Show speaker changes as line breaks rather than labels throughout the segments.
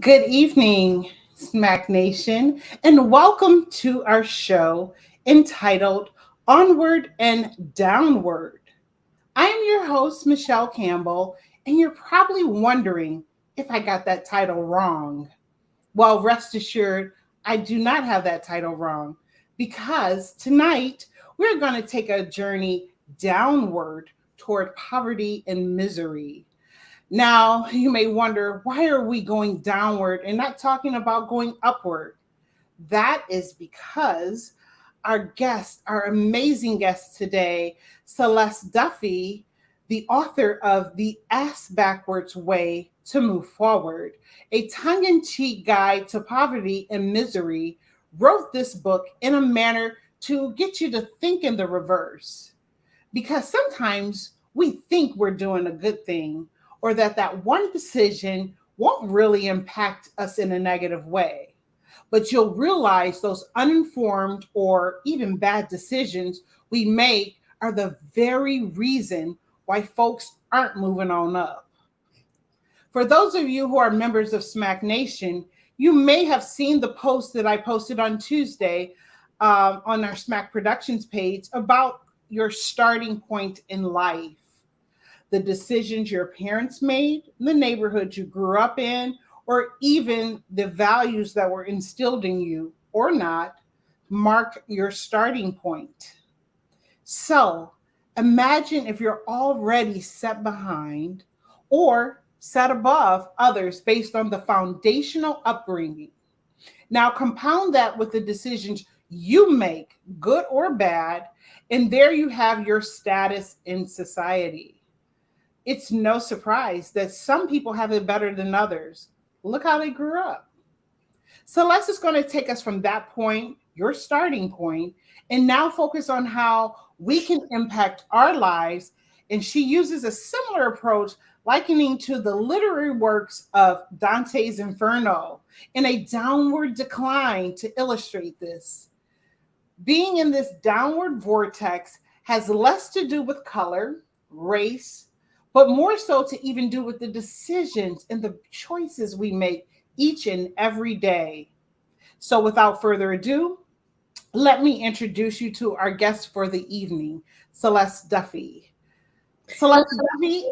Good evening, Smack Nation, and welcome to our show entitled Onward and Downward. I am your host, Michelle Campbell, and you're probably wondering if I got that title wrong. Well, rest assured, I do not have that title wrong because tonight we're going to take a journey downward toward poverty and misery. Now, you may wonder, why are we going downward and not talking about going upward? That is because our guest, our amazing guest today, Celeste Duffie, the author of The Assbackwards Way to Move Forward, a tongue in cheek guide to poverty and misery, wrote this book in a manner to get you to think in the reverse. Because sometimes we think we're doing a good thing or that one decision won't really impact us in a negative way. But you'll realize those uninformed or even bad decisions we make are the very reason why folks aren't moving on up. For those of you who are members of Smack Nation, you may have seen the post that I posted on Tuesday on our Smack Productions page about your starting point in life, the decisions your parents made, the neighborhood you grew up in, or even the values that were instilled in you or not, mark your starting point. So imagine if you're already set behind or set above others based on the foundational upbringing. Now, compound that with the decisions you make, good or bad, and there you have your status in society. It's no surprise that some people have it better than others. Look how they grew up. Celeste is going to take us from that point, your starting point, and now focus on how we can impact our lives. And she uses a similar approach, likening to the literary works of Dante's Inferno in a downward decline to illustrate this. Being in this downward vortex has less to do with color, race, but more so to even do with the decisions and the choices we make each and every day. So, without further ado, let me introduce you to our guest for the evening, Celeste Duffie. Celeste Duffie,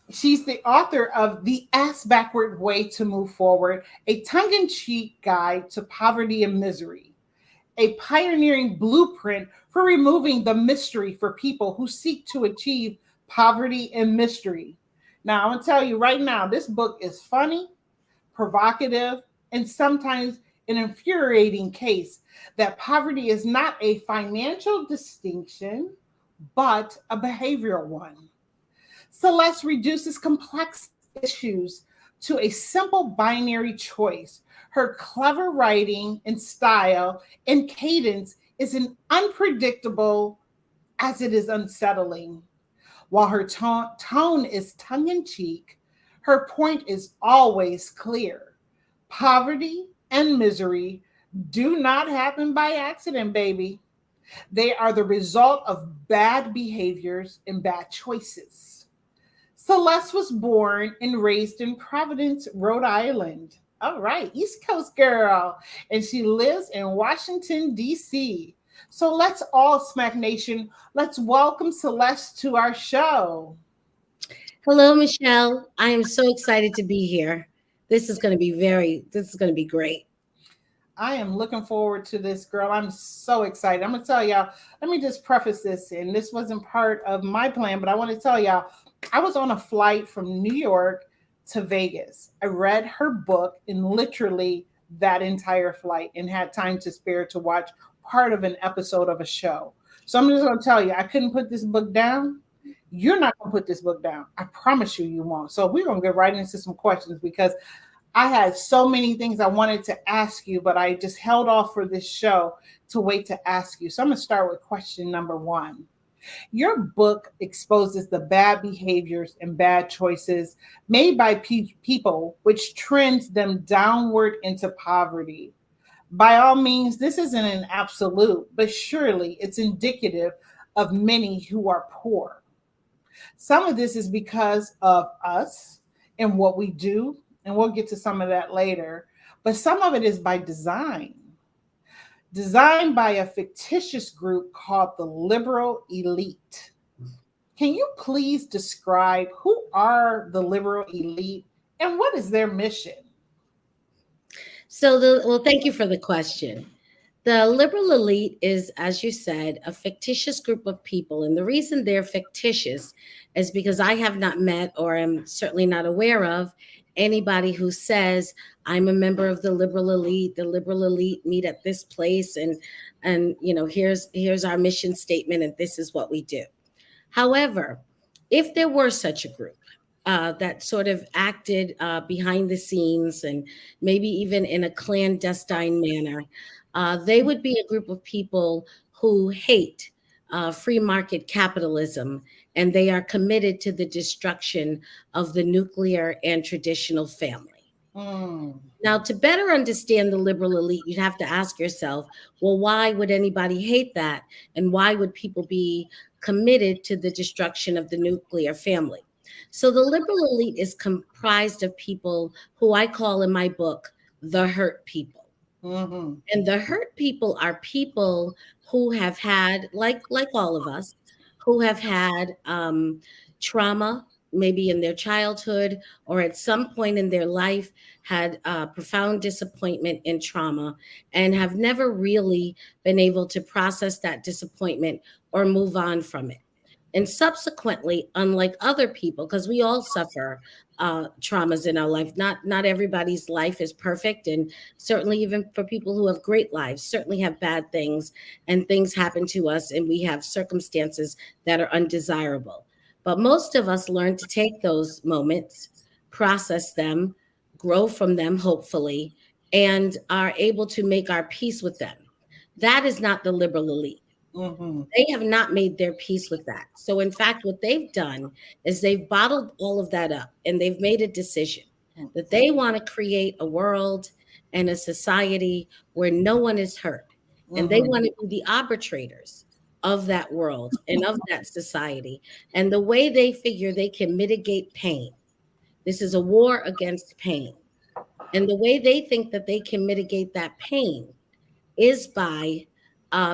she's the author of The Ass Backward Way to Move Forward, a tongue in cheek guide to poverty and misery, a pioneering blueprint for removing the mystery for people who seek to achieve poverty and mystery. Now, I'm going to tell you right now, this book is funny, provocative, and sometimes an infuriating case that poverty is not a financial distinction, but a behavioral one. Celeste reduces complex issues to a simple binary choice. Her clever writing and style and cadence is an unpredictable as it is unsettling. While her tone is tongue in cheek, her point is always clear. Poverty and misery do not happen by accident, baby. They are the result of bad behaviors and bad choices. Celeste was born and raised in Providence, Rhode Island. All right, East Coast girl. And she lives in Washington, D.C. So let's all, Smack Nation, let's welcome Celeste to our show.
Hello, Michelle. I am so excited to be here. This is going to be great.
I am looking forward to this, girl. I'm so excited. I'm going to tell y'all, let me just preface this, and this wasn't part of my plan, but I want to tell y'all, I was on a flight from New York to Vegas. I read her book in literally that entire flight and had time to spare to watch part of an episode of a show. So I'm just going to tell you, I couldn't put this book down. You're not going to put this book down. I promise you, you won't. So we're going to get right into some questions because I had so many things I wanted to ask you, but I just held off for this show to wait to ask you. So I'm going to start with question number one. Your book exposes the bad behaviors and bad choices made by people, which trends them downward into poverty. By all means, this isn't an absolute, but surely it's indicative of many who are poor. Some of this is because of us and what we do, and we'll get to some of that later. But some of it is by design, designed by a fictitious group called the liberal elite. Can you please describe who are the liberal elite and what is their mission?
Well, thank you for the question. The liberal elite is, as you said, a fictitious group of people. And the reason they're fictitious is because I have not met, or am certainly not aware of, anybody who says, I'm a member of the liberal elite. The liberal elite meet at this place, and here's our mission statement, and this is what we do. However, if there were such a group that sort of acted behind the scenes and maybe even in a clandestine manner, they would be a group of people who hate free market capitalism, and they are committed to the destruction of the nuclear and traditional family.
Mm,
Now, to better understand the liberal elite, you'd have to ask yourself, well, why would anybody hate that? And why would people be committed to the destruction of the nuclear family? So, the liberal elite is comprised of people who I call in my book the hurt people.
mhm,
And the hurt people are people who have had, like all of us, who have had trauma, maybe in their childhood or at some point in their life, had profound disappointment and trauma, and have never really been able to process that disappointment or move on from it. And subsequently, unlike other people, because we all suffer traumas in our life, not everybody's life is perfect, and certainly even for people who have great lives, certainly have bad things, and things happen to us, and we have circumstances that are undesirable. But most of us learn to take those moments, process them, grow from them, hopefully, and are able to make our peace with them. That is not the liberal elite.
mhm,
They have not made their peace with that. So, in fact, what they've done is they've bottled all of that up, and they've made a decision that they want to create a world and a society where no one is hurt. And they
mhm,
want to be the arbitrators of that world and of that society. And the way they figure they can mitigate pain, this is a war against pain. And the way they think that they can mitigate that pain is by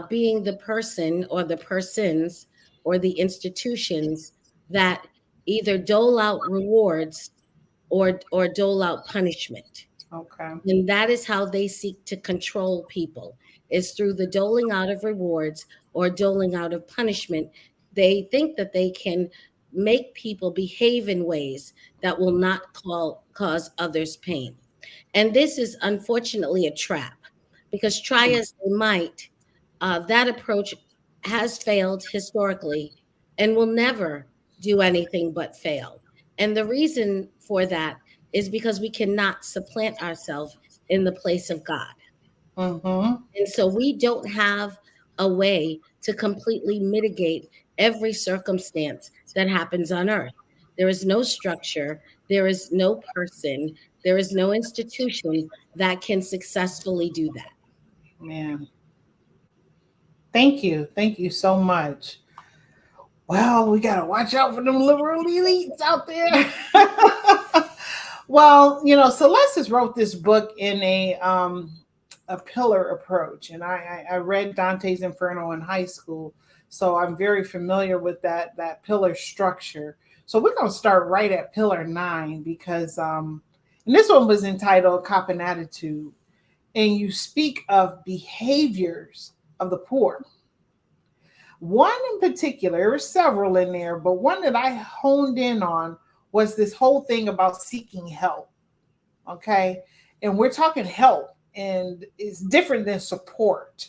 being the person or the persons or the institutions that either dole out rewards or dole out punishment.
okay.
And that is how they seek to control people, is through the doling out of rewards or doling out of punishment. They think that they can make people behave in ways that will not cause others pain. And this is unfortunately a trap, because try as they might, that approach has failed historically and will never do anything but fail. And the reason for that is because we cannot supplant ourselves in the place of God.
Mhm,
And so we don't have a way to completely mitigate every circumstance that happens on earth. There is no structure, there is no person, there is no institution that can successfully do that.
man, thank you. Thank you so much. Well, we got to watch out for them liberal elites out there. Well, Celeste has wrote this book in a pillar approach, and I read Dante's Inferno in high school, so I'm very familiar with that pillar structure. So we're gonna start right at pillar 9 because and this one was entitled "Cop and Attitude," and you speak of behaviors of the poor. One in particular, there were several in there, but one that I honed in on was this whole thing about seeking help. Okay. And we're talking help, and it's different than support.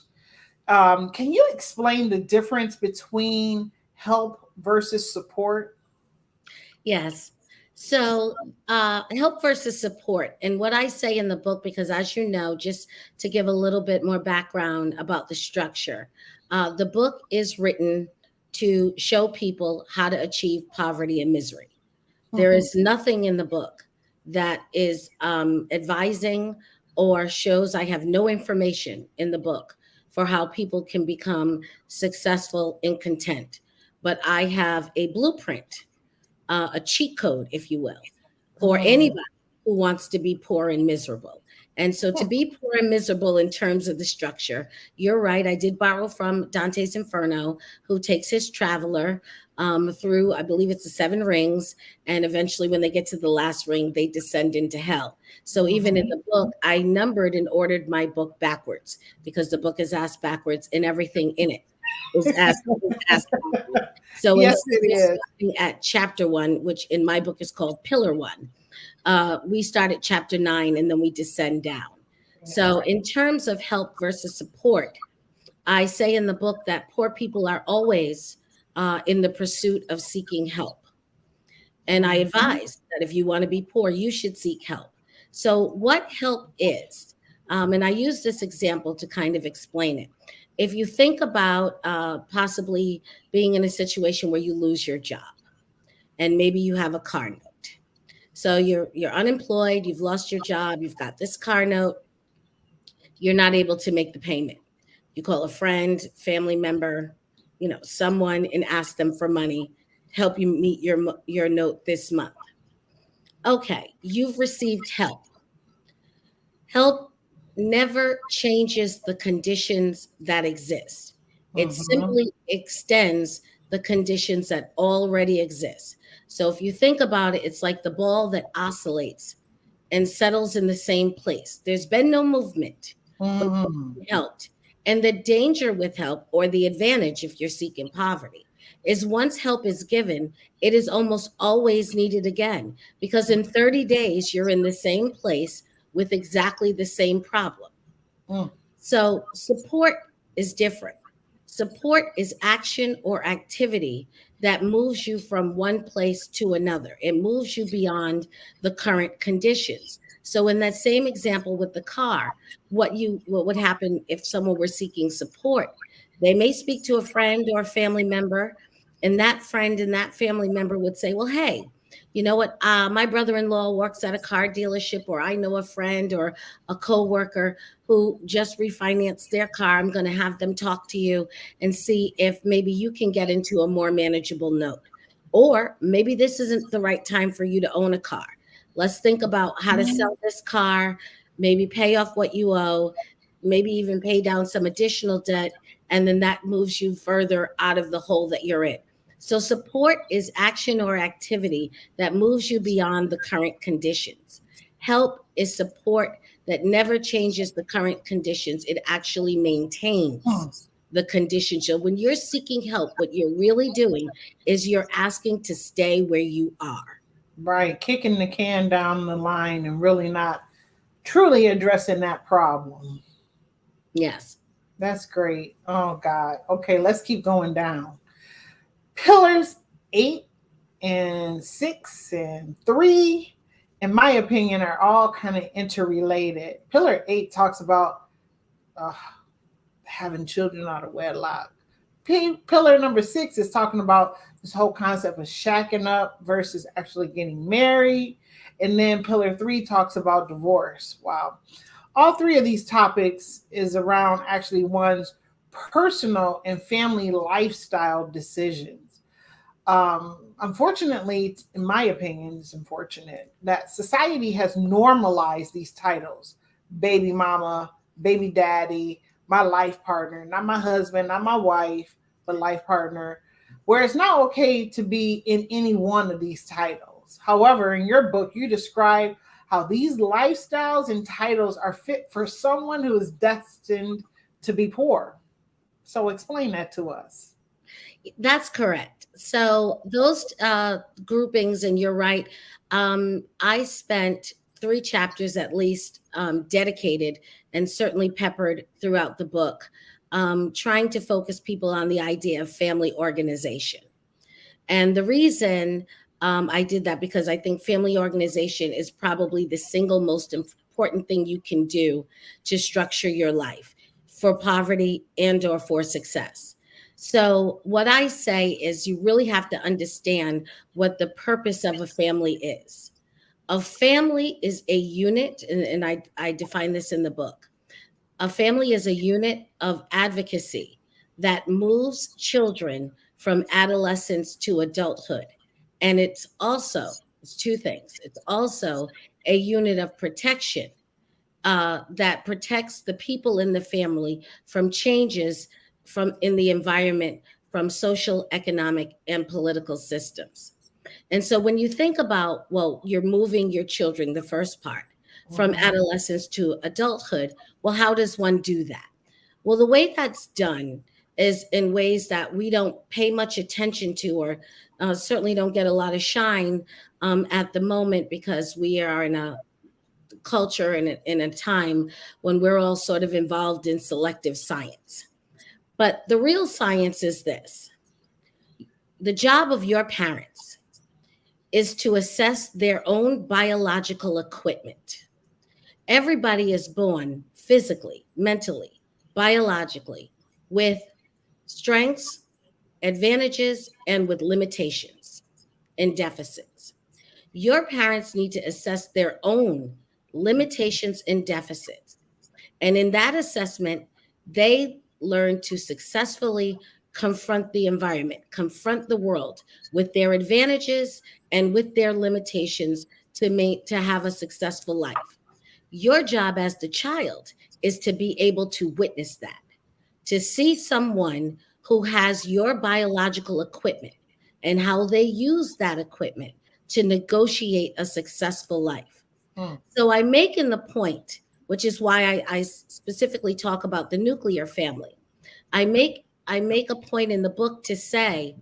Can you explain the difference between help versus support?
Yes. So, help versus support. And what I say in the book, because as you know, just to give a little bit more background about the structure, the book is written to show people how to achieve poverty and misery. There
Mhm,
is nothing in the book that is advising or shows, I have no information in the book for how people can become successful and content. But I have a blueprint, a cheat code, if you will, for
mhm,
anybody. who wants to be poor and miserable. And so to be poor and miserable in terms of the structure, you're right. I did borrow from Dante's Inferno, who takes his traveler through, I believe it's the seven rings. And eventually, when they get to the last ring, they descend into hell. So even in the book, I numbered and ordered my book backwards because the book is asked backwards and everything in it is asked backwards. So
Yes,
instead
it
of
is.
starting at chapter one, which in my book is called Pillar One, we start at chapter 9 and then we descend down. So, in terms of help versus support, I say in the book that poor people are always in the pursuit of seeking help. And I advise that if you want to be poor, you should seek help. So, what help is, and I use this example to kind of explain it. If you think about possibly being in a situation where you lose your job and maybe you have a car note. So you're unemployed, you've lost your job, you've got this car note, you're not able to make the payment. You call a friend, family member, someone and ask them for money to help you meet your note this month. Okay, you've received help. Help never changes the conditions that exist. It
Mhm.
simply extends the conditions that already exist. So if you think about it, it's like the ball that oscillates and settles in the same place. There's been no movement, but
Mhm.
helped. And the danger with help, or the advantage if you're seeking poverty, is once help is given, it is almost always needed again because in 30 days, you're in the same place with exactly the same problem.
Mm.
So support is different. Support is action or activity that moves you from one place to another. It moves you beyond the current conditions. So in that same example with the car, what would happen if someone were seeking support? They may speak to a friend or a family member, and that friend and that family member would say, "Well, hey, you know what? My brother-in-law works at a car dealership, or I know a friend or a coworker who just refinanced their car. I'm going to have them talk to you and see if maybe you can get into a more manageable note. Or maybe this isn't the right time for you to own a car. Let's think about how to sell this car, maybe pay off what you owe, maybe even pay down some additional debt, and then that moves you further out of the hole that you're in." So, support is action or activity that moves you beyond the current conditions. Help is support that never changes the current conditions, it actually maintains
Mm.
the conditions. So, when you're seeking help, what you're really doing is you're asking to stay where you are.
Right. Kicking the can down the line and really not truly addressing that problem.
Yes.
That's great. Oh, God. Okay, let's keep going down. Pillars 8 and 6 and 3, in my opinion, are all kind of interrelated. Pillar 8 talks about uh, having children out of wedlock. Pillar number 6 is talking about this whole concept of shacking up versus actually getting married. And then pillar 3 talks about divorce. Wow. All three of these topics is around actually one's personal and family lifestyle decisions. Unfortunately, in my opinion, it's unfortunate that society has normalized these titles: baby mama, baby daddy, my life partner, not my husband, not my wife, but life partner, where it's not okay to be in any one of these titles. However, in your book, you describe how these lifestyles and titles are fit for someone who is destined to be poor. So, explain that to us.
That's correct. So those groupings, and you're right. I spent 3 chapters at least dedicated and certainly peppered throughout the book, trying to focus people on the idea of family organization. And the reason I did that because I think family organization is probably the single most important thing you can do to structure your life for poverty and or for success. So what I say is you really have to understand what the purpose of a family is. A family is a unit, and I define this in the book. A family is a unit of advocacy that moves children from adolescence to adulthood. And it's also It's two things. It's also a unit of protection that protects the people in the family from changes from in the environment, from social, economic, and political systems. And so when you think about, well, you're moving your children, the first part, from
Mhm.
adolescence to adulthood, well, how does one do that? Well, the way that's done is in ways that we don't pay much attention to, or certainly don't get a lot of shine at the moment, because we are in a culture and in a time when we're all sort of involved in selective science. But the real science is this: the job of your parents is to assess their own biological equipment. Everybody is born physically, mentally, biologically, with strengths, advantages, and with limitations and deficits. Your parents need to assess their own limitations and deficits. And in that assessment, they learn to successfully confront the environment, confront the world with their advantages and with their limitations to have a successful life. Your job as the child is to be able to witness that, to see someone who has your biological equipment and how they use that equipment to negotiate a successful life.
Mm.
So I'm making the point, which is why I specifically talk about the nuclear family. I make a point in the book to say,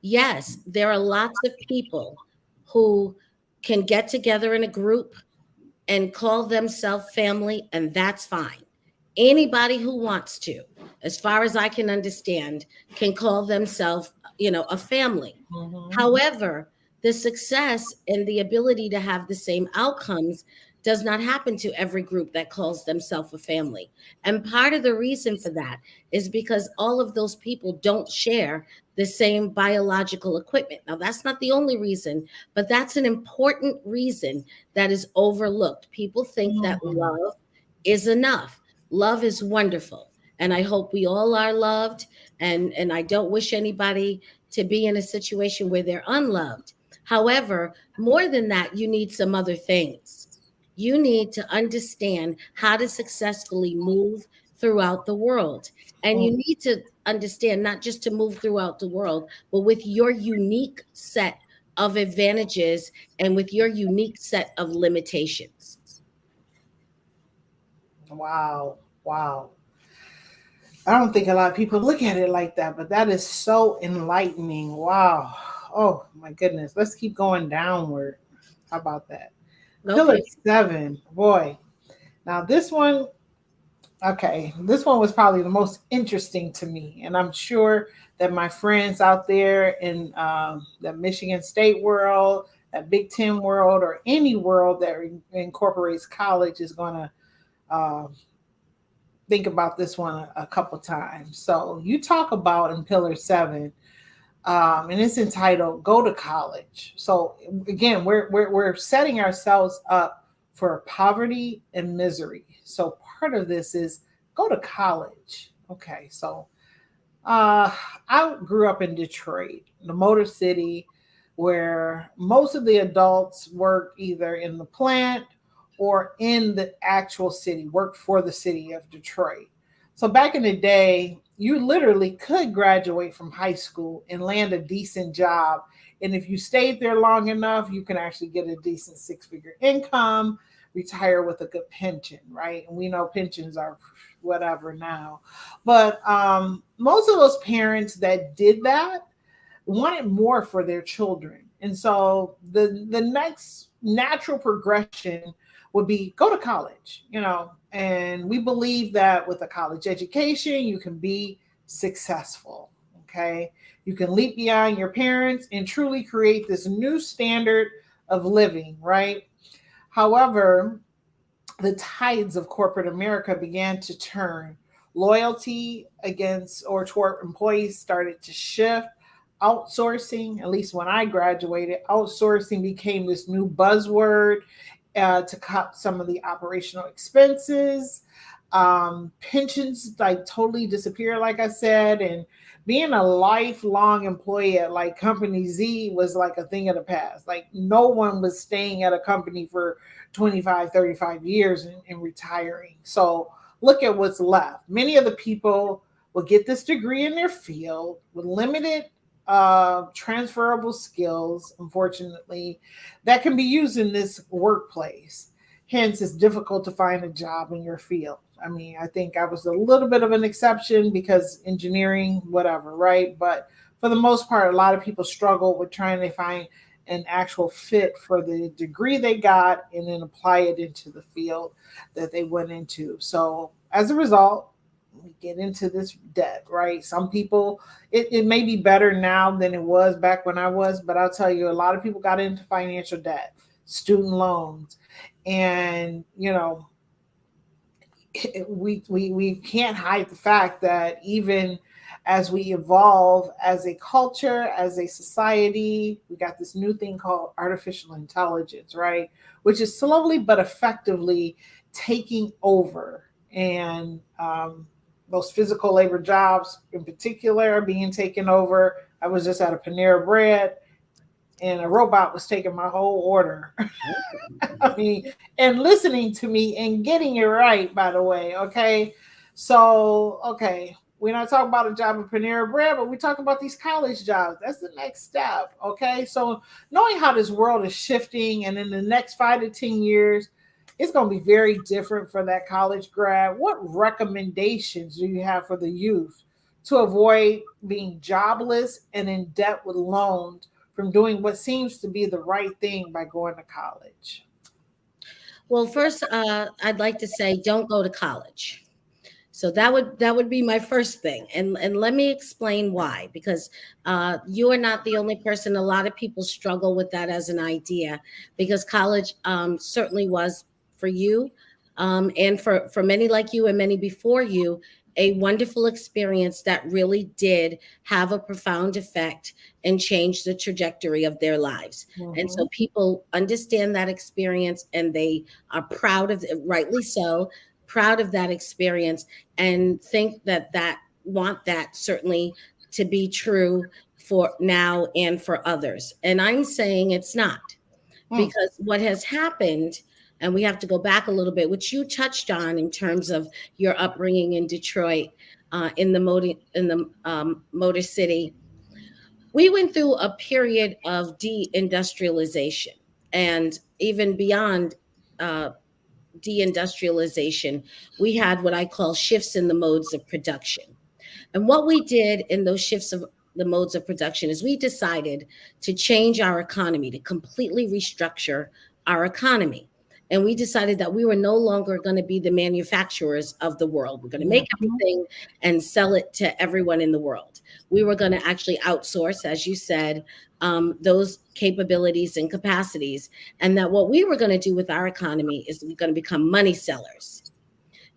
yes, there are lots of people who can get together in a group and call themselves family, and that's fine. Anybody who wants to, as far as I can understand, can call themselves, a family.
Mhm.
However, the success and the ability to have the same outcomes does not happen to every group that calls themselves a family. And part of the reason for that is because all of those people don't share the same biological equipment. Now, that's not the only reason, but that's an important reason that is overlooked. People think that
Mhm.
love is enough. Love is wonderful. And I hope we all are loved. And I don't wish anybody to be in a situation where they're unloved. However, more than that, you need some other things. You need to understand how to successfully move throughout the world. And
Mm.
you need to understand not just to move throughout the world, but with your unique set of advantages and with your unique set of limitations.
Wow. Wow. I don't think a lot of people look at it like that, but that is so enlightening. Wow. Oh my goodness. Let's keep going downward. How about that? Pillar
Okay.
7. Boy. Now this one, okay, this one was probably the most interesting to me. And I'm sure that my friends out there in the Michigan State world, that Big Ten world, or any world that incorporates college is going to uh, think about this one a couple times. So you talk about in Pillar 7, and it's entitled "Go to College." So again, we're setting ourselves up for poverty and misery. So part of this is go to college. Okay, so uh, I grew up in Detroit, the Motor City, where most of the adults work either in the plant or in the actual city, worked for the city of Detroit. So back in the day, you literally could graduate from high school and land a decent job. And if you stayed there long enough, you can actually get a decent six-figure income, retire with a good pension, right? And we know pensions are whatever now. But most of those parents that did that wanted more for their children. And so the next natural progression would be go to college, and we believe that with a college education, you can be successful. Okay. You can leap beyond your parents and truly create this new standard of living, right? However, the tides of corporate America began to turn. Loyalty against or toward employees started to shift. Outsourcing, at least when I graduated, outsourcing became this new buzzword to cut some of the operational expenses. Pensions like totally disappear, like I said, and being a lifelong employee at like company Z was like a thing of the past. Like no one was staying at a company for 25, 35 years and retiring. So look at what's left. Many of the people will get this degree in their field with limited transferable skills, unfortunately, that can be used in this workplace. Hence, it's difficult to find a job in your field. I mean, I think I was a little bit of an exception because engineering, whatever, right? But for the most part, a lot of people struggle with trying to find an actual fit for the degree they got and then apply it into the field that they went into. So as a result, we get into this debt, right? Some people, it may be better now than it was back when I was, but I'll tell you, a lot of people got into financial debt, student loans, and we can't hide the fact that even as we evolve as a culture, as a society, we got this new thing called artificial intelligence, right? Which is slowly but effectively taking over. And those physical labor jobs in particular are being taken over. I was just at a Panera Bread and a robot was taking my whole order. I mean, and listening to me and getting it right, by the way. Okay. So, okay. We're not talking about a job at Panera Bread, but we talk about these college jobs. That's the next step. Okay. So, knowing how this world is shifting, and in the next 5 to 10 years, it's going to be very different for that college grad. What recommendations do you have for the youth to avoid being jobless and in debt with loans from doing what seems to be the right thing by going to college?
Well, first, I'd like to say don't go to college. So that would be my first thing, and let me explain why. Because you are not the only person. A lot of people struggle with that as an idea, because college certainly was for you, and for many like you and many before you, a wonderful experience that really did have a profound effect and change the trajectory of their lives. And
Mm-hmm.
so people understand that experience, and they are proud of it, rightly so, proud of that experience, and think that want that certainly to be true for now and for others. And I'm saying it's not,
Mm.
because what has happened, and we have to go back a little bit, which you touched on in terms of your upbringing in Detroit, in the Motor City. We went through a period of deindustrialization, and even beyond uh, deindustrialization, we had what I call shifts in the modes of production. And what we did in those shifts of the modes of production is we decided to change our economy, to completely restructure our economy. And we decided that we were no longer going to be the manufacturers of the world. We're going to make
Mm-hmm.
everything and sell it to everyone in the world. We were going to actually outsource, as you said, those capabilities and capacities. And that what we were going to do with our economy is we're going to become money sellers,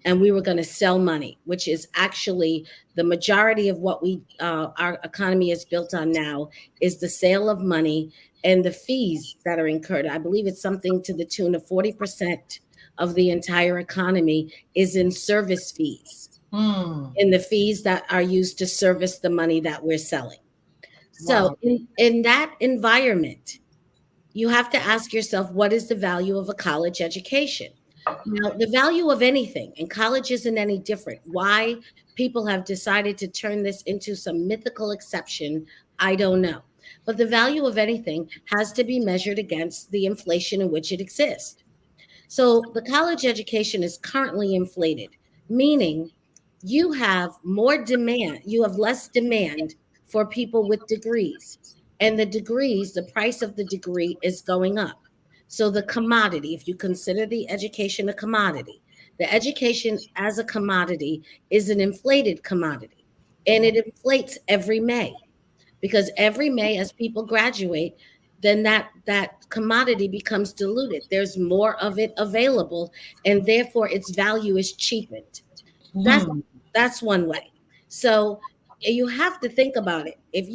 and we were going to sell money, which is actually the majority of what our economy is built on now, is the sale of money and the fees that are incurred. I believe it's something to the tune of 40% of the entire economy is in service fees,
Mm.
in the fees that are used to service the money that we're selling. So
Wow.
in that environment, you have to ask yourself, what is the value of a college education? Now, the value of anything, and college isn't any different. Why people have decided to turn this into some mythical exception, I don't know. But the value of anything has to be measured against the inflation in which it exists. So the college education is currently inflated, meaning you have more demand, you have less demand for people with degrees. And the degrees, the price of the degree is going up. So the commodity, if you consider the education a commodity, the education as a commodity is an inflated commodity. And it inflates every May, because every May as people graduate, then that commodity becomes diluted. There's more of it available, and therefore its value is cheapened. That's
Mm.
that's one way. So you have to think about it. If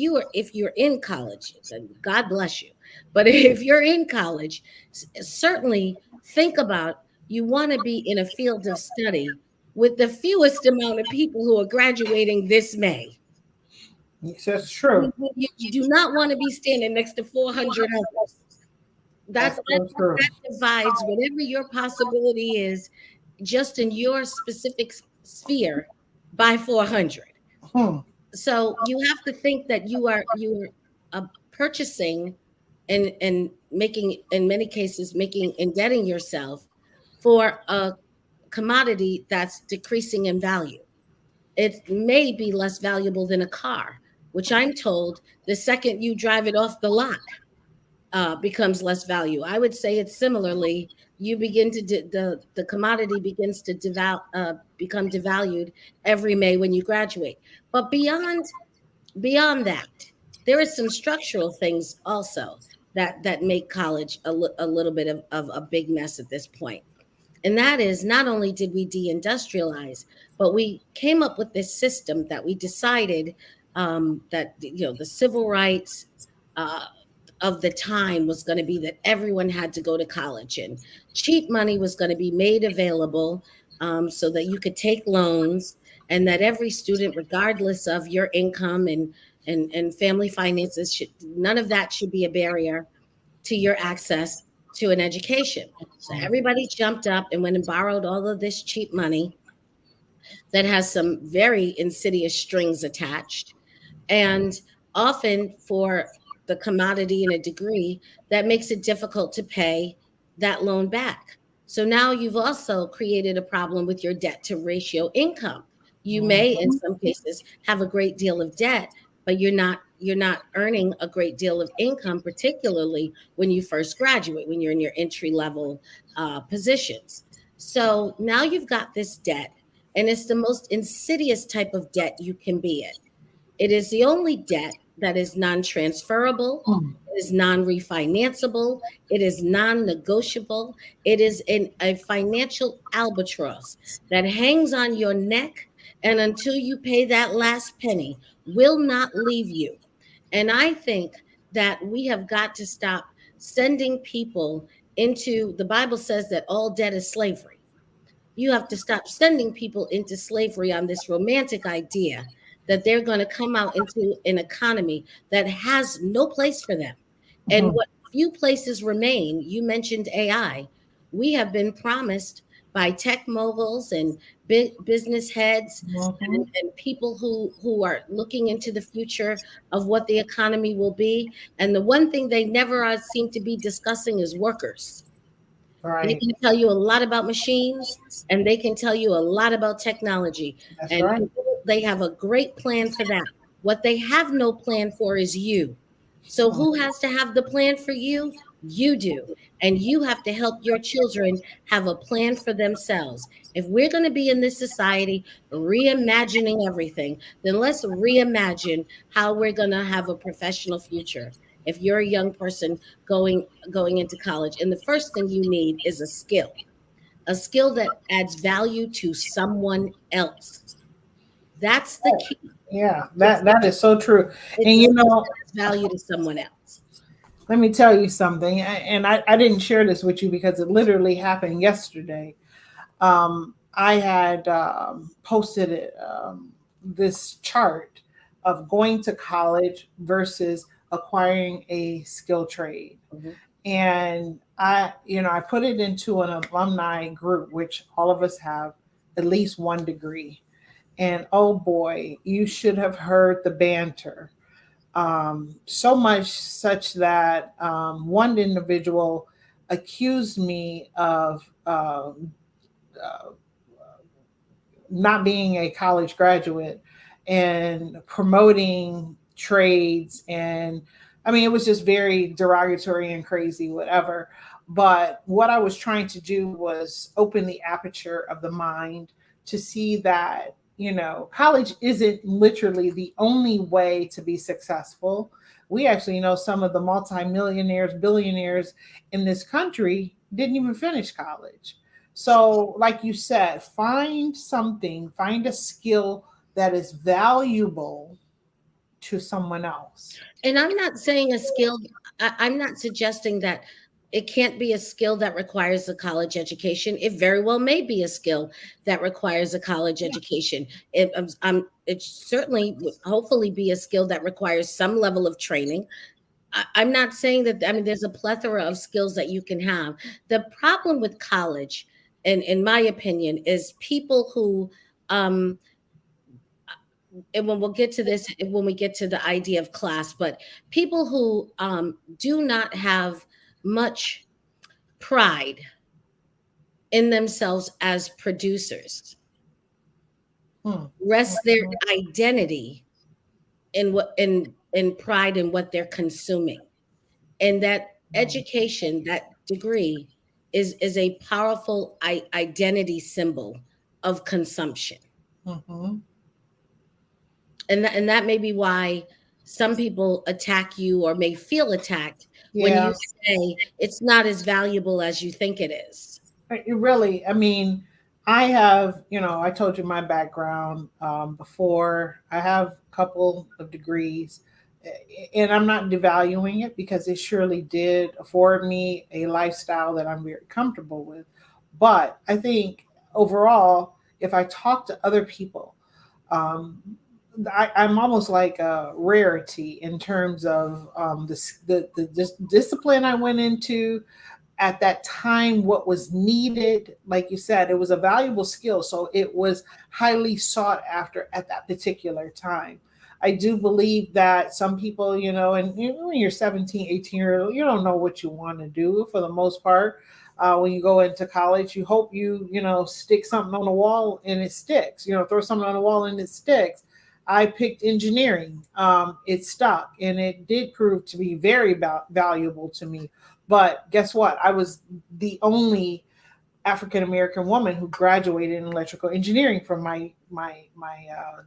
you're in college, then God bless you. But if you're in college, certainly think about, you want to be in a field of study with the fewest amount of people who are graduating this May.
Yes, that's true.
You do not want to be standing next to 400 others.
That's so true.
That divides whatever your possibility is just in your specific sphere by 400.
Hmm.
So you have to think that you are purchasing and making, in many cases, making, indebting yourself for a commodity that's decreasing in value. It may be less valuable than a car, which I'm told the second you drive it off the lot becomes less value. I would say it's similarly. You begin to the commodity begins to become devalued every May when you graduate. But beyond that, there is some structural things also that make college a little bit of a big mess at this point. And that is, not only did we deindustrialize, but we came up with this system that we decided that the civil rights uh, of the time was going to be that everyone had to go to college, and cheap money was going to be made available so that you could take loans, and that every student, regardless of your income and family finances, none of that should be a barrier to your access to an education. So everybody jumped up and went and borrowed all of this cheap money that has some very insidious strings attached. And often for the commodity and a degree, that makes it difficult to pay that loan back. So now you've also created a problem with your debt to ratio income. You may, in
Mhm.
some cases, have a great deal of debt, but you're not earning a great deal of income, particularly when you first graduate, when you're in your entry level positions. So now you've got this debt, and it's the most insidious type of debt you can be in. It is the only debt that is non transferable,
Hmm.
it is non refinanceable, it is non negotiable. It is a financial albatross that hangs on your neck, and until you pay that last penny, will not leave you. And I think that we have got to stop sending people into, the Bible says that all debt is slavery. You have to stop sending people into slavery on this romantic idea that they're going to come out into an economy that has no place for them. And
Mhm.
what few places remain, you mentioned AI, we have been promised by tech moguls and business heads
Mhm.
and people who are looking into the future of what the economy will be. And the one thing they never seem to be discussing is workers. They
Right.
can tell you a lot about machines, and they can tell you a lot about technology.
That's
And
right.
they have a great plan for that. What they have no plan for is you. So
Hmm.
who has to have the plan for you? You do. And you have to help your children have a plan for themselves. If we're going to be in this society reimagining everything, then let's reimagine how we're going to have a professional future. If you're a young person going into college, and the first thing you need is a skill that adds value to someone else. That's the key.
Yeah,
It's
that is so true.
it's
And
a
you
skill
know,
that adds value to someone else.
let me tell you something. And I didn't share this with you because it literally happened yesterday. I had posted this chart of going to college versus acquiring a skill trade.
Mhm.
And I put it into an alumni group, which all of us have at least one degree. And oh boy, you should have heard the banter. So much such that one individual accused me of uh, not being a college graduate and promoting trades. And I mean, it was just very derogatory and crazy, whatever. But what I was trying to do was open the aperture of the mind to see that, college isn't literally the only way to be successful. We actually know some of the multimillionaires, billionaires in this country didn't even finish college. So, like you said, find a skill that is valuable to someone else.
And I'm not saying a skill, I'm not suggesting that It can't be a skill that requires a college education. It very well may be a skill that requires a college
Yeah.
education. It certainly would hopefully be a skill that requires some level of training. I'm not saying that, I mean, there's a plethora of skills that you can have. The problem with college, in my opinion, is people who, um, and when we'll get to this, when we get to the idea of class, but people who do not have much pride in themselves as producers,
Hmm.
rest their identity in what in pride in what they're consuming. And that education, that degree is a powerful identity symbol of consumption.
Mm-hmm.
And that may be why some people attack you or may feel attacked when you
Yeah.
say it's not as valuable as you think it is.
It really, I mean, I have, I told you my background before. I have a couple of degrees, and I'm not devaluing it because it surely did afford me a lifestyle that I'm very comfortable with. But I think overall, if I talk to other people, um, I'm almost like a rarity in terms of the discipline I went into at that time, what was needed. Like you said, it was a valuable skill, so it was highly sought after at that particular time. I do believe that some people, and when you're 17, 18 years old, you don't know what you want to do for the most part. When you go into college, you hope stick something on the wall and it sticks. Throw something on the wall and it sticks. I picked engineering. It stuck, and it did prove to be very valuable to me. But guess what? I was the only African American woman who graduated in electrical engineering from my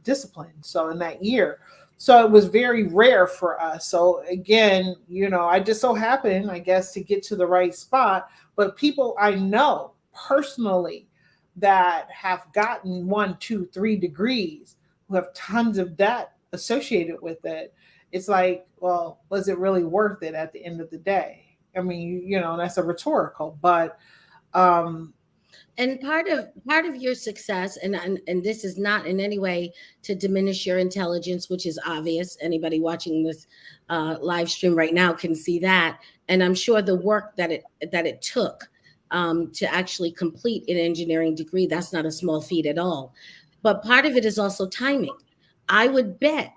discipline. So in that year, so it was very rare for us. So again, I just so happened, I guess, to get to the right spot. But people I know personally that have gotten 1, 2, 3 degrees, who have tons of debt associated with it, it's like, well, was it really worth it at the end of the day? I mean, that's a rhetorical, but um,
And part of your success, and this is not in any way to diminish your intelligence, which is obvious. Anybody watching this live stream right now can see that. And I'm sure the work that it took to actually complete an engineering degree, that's not a small feat at all. But part of it is also timing. I would bet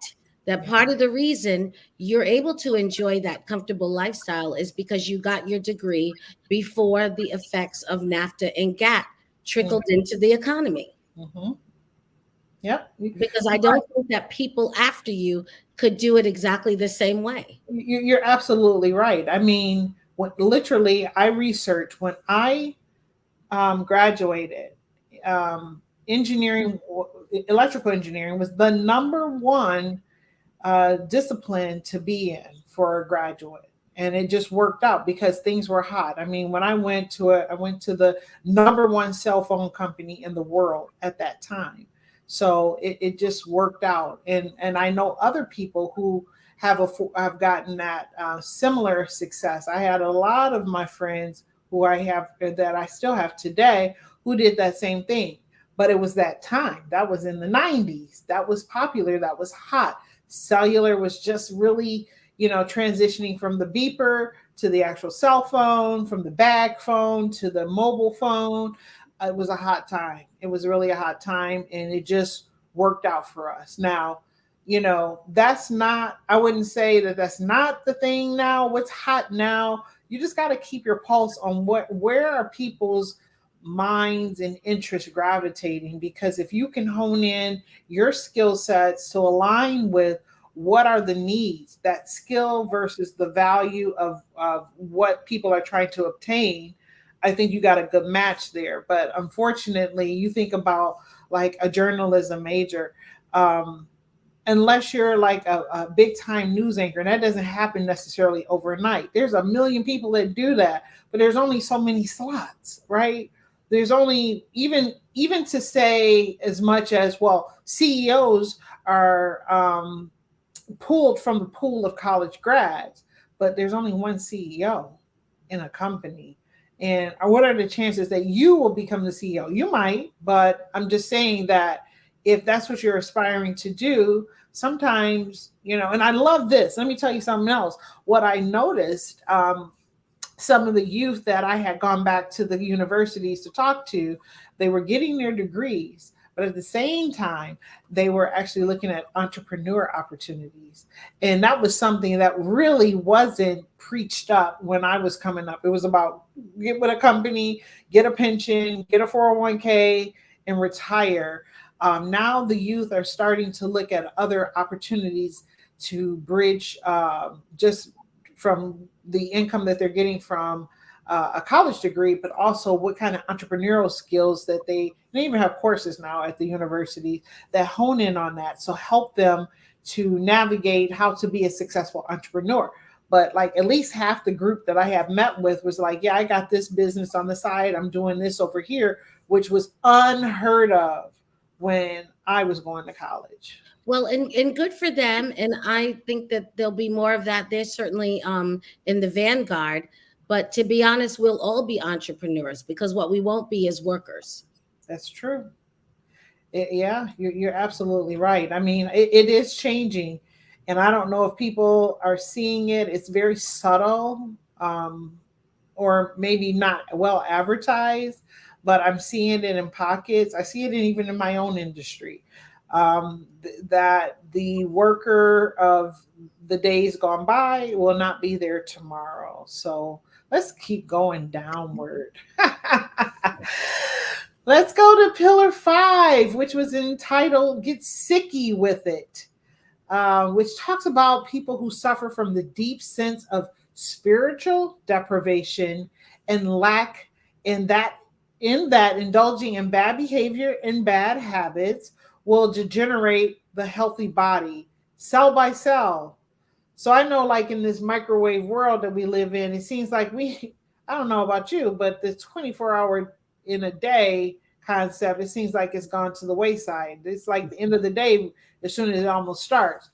that part of the reason you're able to enjoy that comfortable lifestyle is because you got your degree before the effects of NAFTA and GATT trickled into the economy.
mm-hmm. Yep.
Because I don't think that people after you could do it exactly the same way.
You're absolutely right. I mean, literally, I researched when I graduated. Engineering, electrical engineering was the number one discipline to be in for a graduate. And it just worked out because things were hot. I mean, when I went to the number one cell phone company in the world at that time. So it just worked out. And I know other people who have gotten that similar success. I had a lot of my friends who I have that I still have today who did that same thing. But it was that time. That was in the 90s. That was popular. That was hot. Cellular was just really, transitioning from the beeper to the actual cell phone, from the bag phone to the mobile phone. It was a hot time. It was really a hot time, and it just worked out for us. Now, that's not, I wouldn't say that that's not the thing now. What's hot now? You just got to keep your pulse on where are people's minds and interests gravitating, because if you can hone in your skill sets to align with what are the needs, that skill versus the value of what people are trying to obtain, I think you got a good match there. But unfortunately, you think about like a journalism major, unless you're like a big time news anchor, and that doesn't happen necessarily overnight. There's a million people that do that, but there's only so many slots, right? There's only, even to say as much as, well, CEOs are pulled from the pool of college grads, but there's only one CEO. in a company? And what are the chances that you will become the CEO? You might, but I'm just saying that if that's what you're aspiring to do, sometimes, and I love this. Let me tell you something else. What I noticed, some of the youth that I had gone back to the universities to talk to, they were getting their degrees, but at the same time, they were actually looking at entrepreneur opportunities. And that was something that really wasn't preached up when I was coming up. It was about get with a company, get a pension, get a 401k, and retire. Now the youth are starting to look at other opportunities to bridge just from the income that they're getting from a college degree, but also what kind of entrepreneurial skills that they even have courses now at the university that hone in on that. So help them to navigate how to be a successful entrepreneur. But like at least half the group that I have met with was like, yeah, I got this business on the side. I'm doing this over here, which was unheard of when I was going to college.
Well, and good for them. And I think that there'll be more of that. They're certainly in the vanguard. But to be honest, we'll all be entrepreneurs because what we won't be is workers.
That's true. Yeah, you're absolutely right. I mean, it is changing, and I don't know if people are seeing it. It's very subtle, or maybe not well advertised, but I'm seeing it in pockets. I see it even in my own industry. That the worker of the days gone by will not be there tomorrow. So let's keep going downward. Let's go to pillar 5, which was entitled Get Sicky with It, which talks about people who suffer from the deep sense of spiritual deprivation and lack in that indulging in bad behavior and bad habits will degenerate the healthy body cell by cell. So I know, like in this microwave world that we live in, it seems like I don't know about you, but the 24-hour in a day concept, it seems like it's gone to the wayside. It's like the end of the day as soon as it almost starts.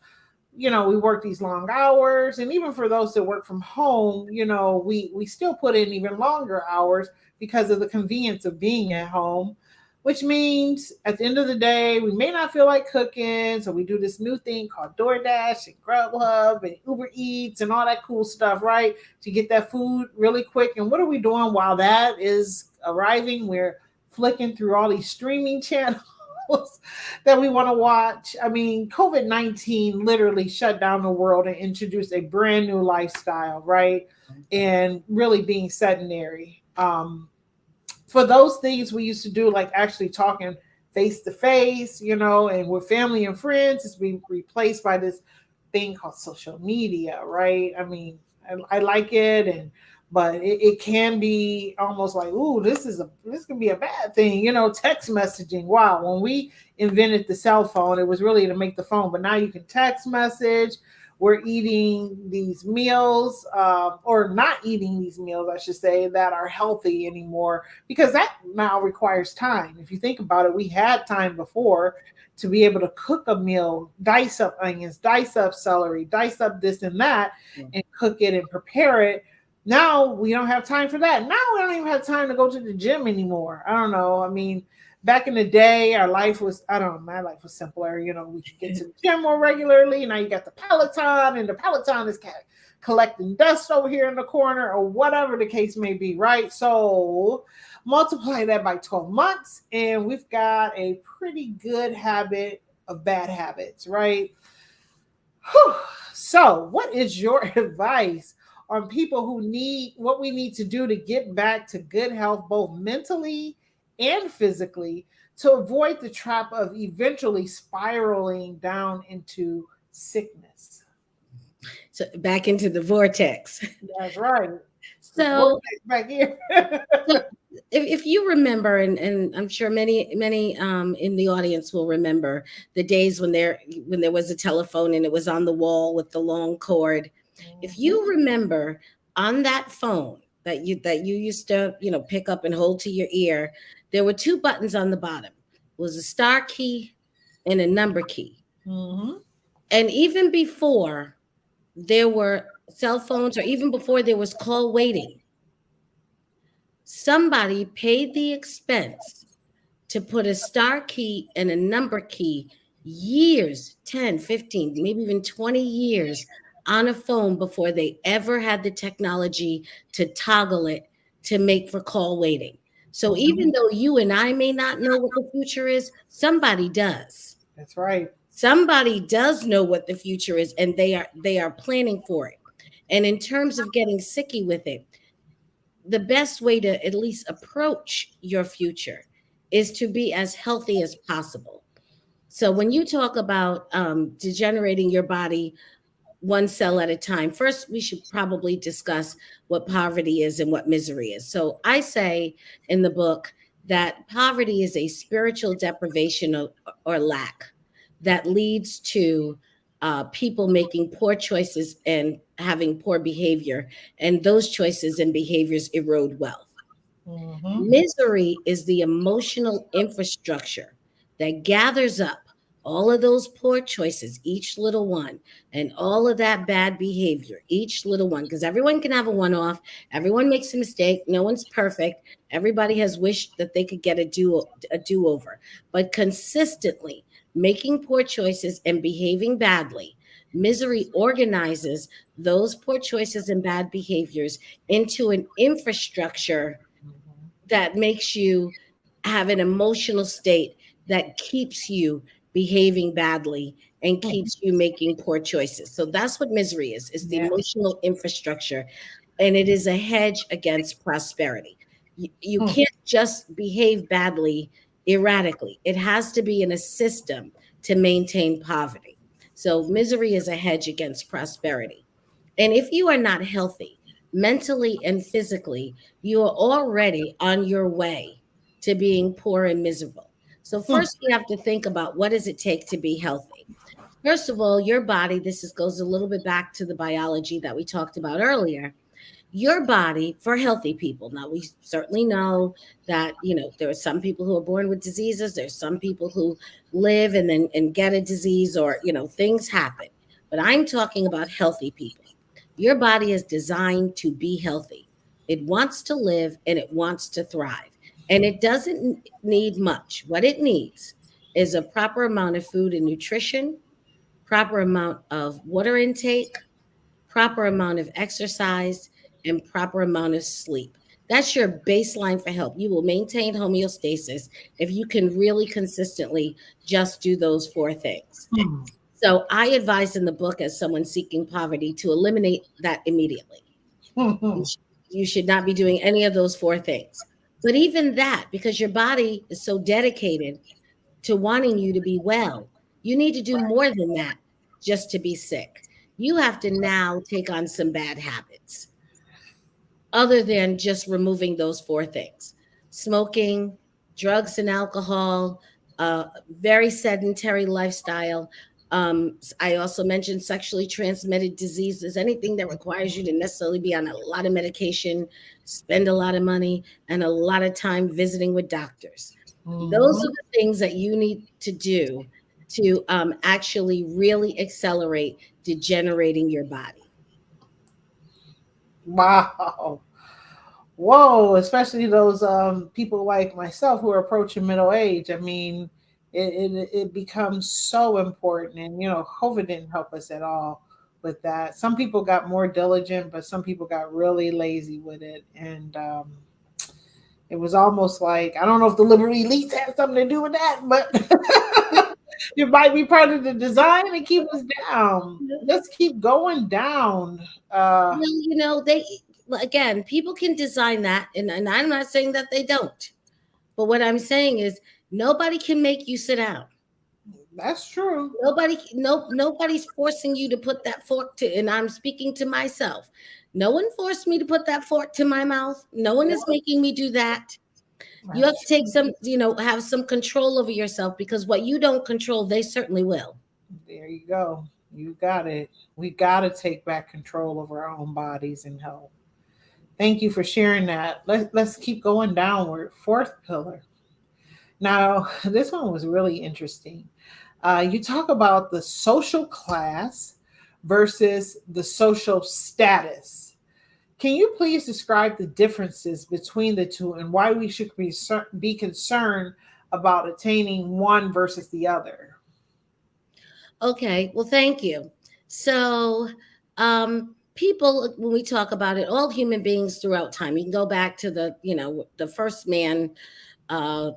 We work these long hours, and even for those that work from home, we still put in even longer hours because of the convenience of being at home, which means at the end of the day, we may not feel like cooking. So we do this new thing called DoorDash and Grubhub and Uber Eats and all that cool stuff, right? To get that food really quick. And what are we doing while that is arriving? We're flicking through all these streaming channels that we want to watch. I mean, COVID-19 literally shut down the world and introduced a brand new lifestyle, right? And really being sedentary. For those things we used to do, like actually talking face to face, and with family and friends, it's being replaced by this thing called social media, right? I mean, I like it, but it can be almost like, ooh, this can be a bad thing, text messaging. Wow, when we invented the cell phone, it was really to make the phone, but now you can text message. We're eating these meals, or not eating these meals, I should say, that are healthy anymore, because that now requires time. If you think about it, we had time before to be able to cook a meal, dice up onions, dice up celery, dice up this and that, and cook it and prepare it. Now we don't have time for that. Now we don't even have time to go to the gym anymore. I don't know. I mean, back in the day, our life was, I don't know, my life was simpler. We could get to the gym more regularly. Now you got the Peloton, and the Peloton is collecting dust over here in the corner, or whatever the case may be, right? So multiply that by 12 months, and we've got a pretty good habit of bad habits, right? Whew. So what is your advice on people who need what we need to do to get back to good health, both mentally and physically, to avoid the trap of eventually spiraling down into sickness?
So back into the vortex.
That's right.
So
back here.
so if you remember, and I'm sure many in the audience will remember the days when there was a telephone and it was on the wall with the long cord. If you remember, on that phone that you used to pick up and hold to your ear, there were 2 buttons on the bottom. It was a star key and a number key.
Mm-hmm.
And even before there were cell phones, or even before there was call waiting, Somebody paid the expense to put a star key and a number key years, 10, 15, maybe even 20 years on a phone before they ever had the technology to toggle it to make for call waiting. So even
Mhm.
though you and I may not know what the future is, somebody does.
That's right.
Somebody does know what the future is, and they are planning for it. And in terms of getting sicky with it, the best way to at least approach your future is to be as healthy as possible. So when you talk about degenerating your body one cell at a time, first we should probably discuss what poverty is and what misery is. So I say in the book that poverty is a spiritual deprivation or lack that leads to people making poor choices and having poor behavior, and those choices and behaviors erode wealth.
Hmm.
Misery is the emotional infrastructure that gathers up all of those poor choices, each little one, and all of that bad behavior, each little one, because everyone can have a one off. Everyone makes a mistake. No one's perfect. Everybody has wished that they could get a do over. But consistently making poor choices and behaving badly, misery organizes those poor choices and bad behaviors into an infrastructure that makes you have an emotional state that keeps you behaving badly and keeps you making poor choices. So that's what misery is. It's the
Yeah.
emotional infrastructure, and it is a hedge against prosperity. You
Hmm.
can't just behave badly erratically. It has to be in a system to maintain poverty. So misery is a hedge against prosperity. And if you are not healthy mentally and physically, you are already on your way to being poor and miserable. So
Hmm.
first we have to think about, what does it take to be healthy? First of all, your body, goes a little bit back to the biology that we talked about earlier. Your body, for healthy people, now we certainly know that, there are some people who are born with diseases, there's some people who live and then and get a disease, or things happen. But I'm talking about healthy people. Your body is designed to be healthy. It wants to live and it wants to thrive, and it doesn't need much. What it needs is a proper amount of food and nutrition, proper amount of water intake, proper amount of exercise, and proper amount of sleep. That's your baseline for health. You will maintain homeostasis if you can really consistently just do those four things.
Hmm.
So I advise in the book, as someone seeking poverty, to eliminate that immediately.
Hmm.
You should not be doing any of those four things. But even that, because your body is so dedicated to wanting you to be well, you need to do more than that just to be sick. You have to now take on some bad habits other than just removing those four things: smoking, drugs and alcohol, very sedentary lifestyle. I also mentioned sexually transmitted diseases, anything that requires you to necessarily be on a lot of medication, spend a lot of money, and a lot of time visiting with doctors. Those are
Hmm.
the things that you need to do to actually really accelerate degenerating your body.
Wow. Whoa, especially those people like myself who are approaching middle age. I mean, it becomes so important. And, COVID didn't help us at all with that. Some people got more diligent, but some people got really lazy with it. And it was almost like, I don't know if the liberal elites had something to do with that, but it might be part of the design to keep us down. Let's keep going down.
Well, they, again, people can design that, and I'm not saying that they don't. But what I'm saying is, nobody can make you sit down.
That's true.
Nobody's forcing you to put that fork to, and I'm speaking to myself. No one forced me to put that fork to my mouth. No one
Yeah,
is making me do that. You have
that's
to take
true.
some, have some control over yourself, because what you don't control, they certainly will.
There you go. You got it. We got to take back control of our own bodies and health. Thank you for sharing that. Let's keep going downward. Fourth pillar. Now, this one was really interesting. You talk about the social class versus the social status. Can you please describe the differences between the two and why we should be concerned about attaining one versus the other?
Okay, well, thank you. So, people, when we talk about it, all human beings throughout time, you can go back to the first man, uh,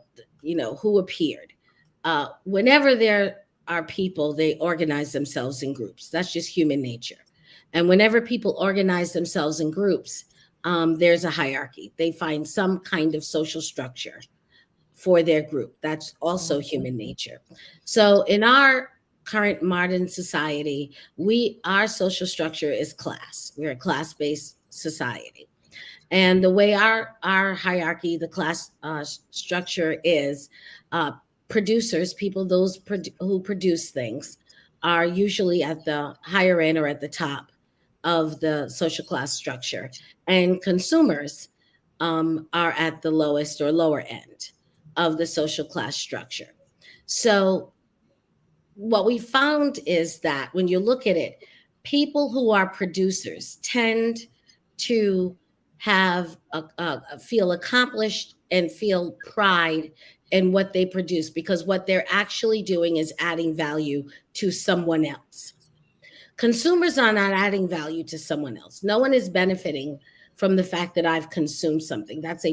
who appeared. Whenever there are people, they organize themselves in groups. That's just human nature. And whenever people organize themselves in groups, there's a hierarchy. They find some kind of social structure for their group. That's also
Mhm.
human nature. So in our current modern society, our social structure is class. We're a class-based society. And the way our hierarchy, the class structure is, uh, producers, people who produce things, are usually at the higher end or at the top of the social class structure, and consumers are at the lowest or lower end of the social class structure. So what we found is that when you look at it, people who are producers tend to feel accomplished and feel pride in what they produce, because what they're actually doing is adding value to someone else. Consumers are not adding value to someone else. No one is benefiting from the fact that I've consumed something. That's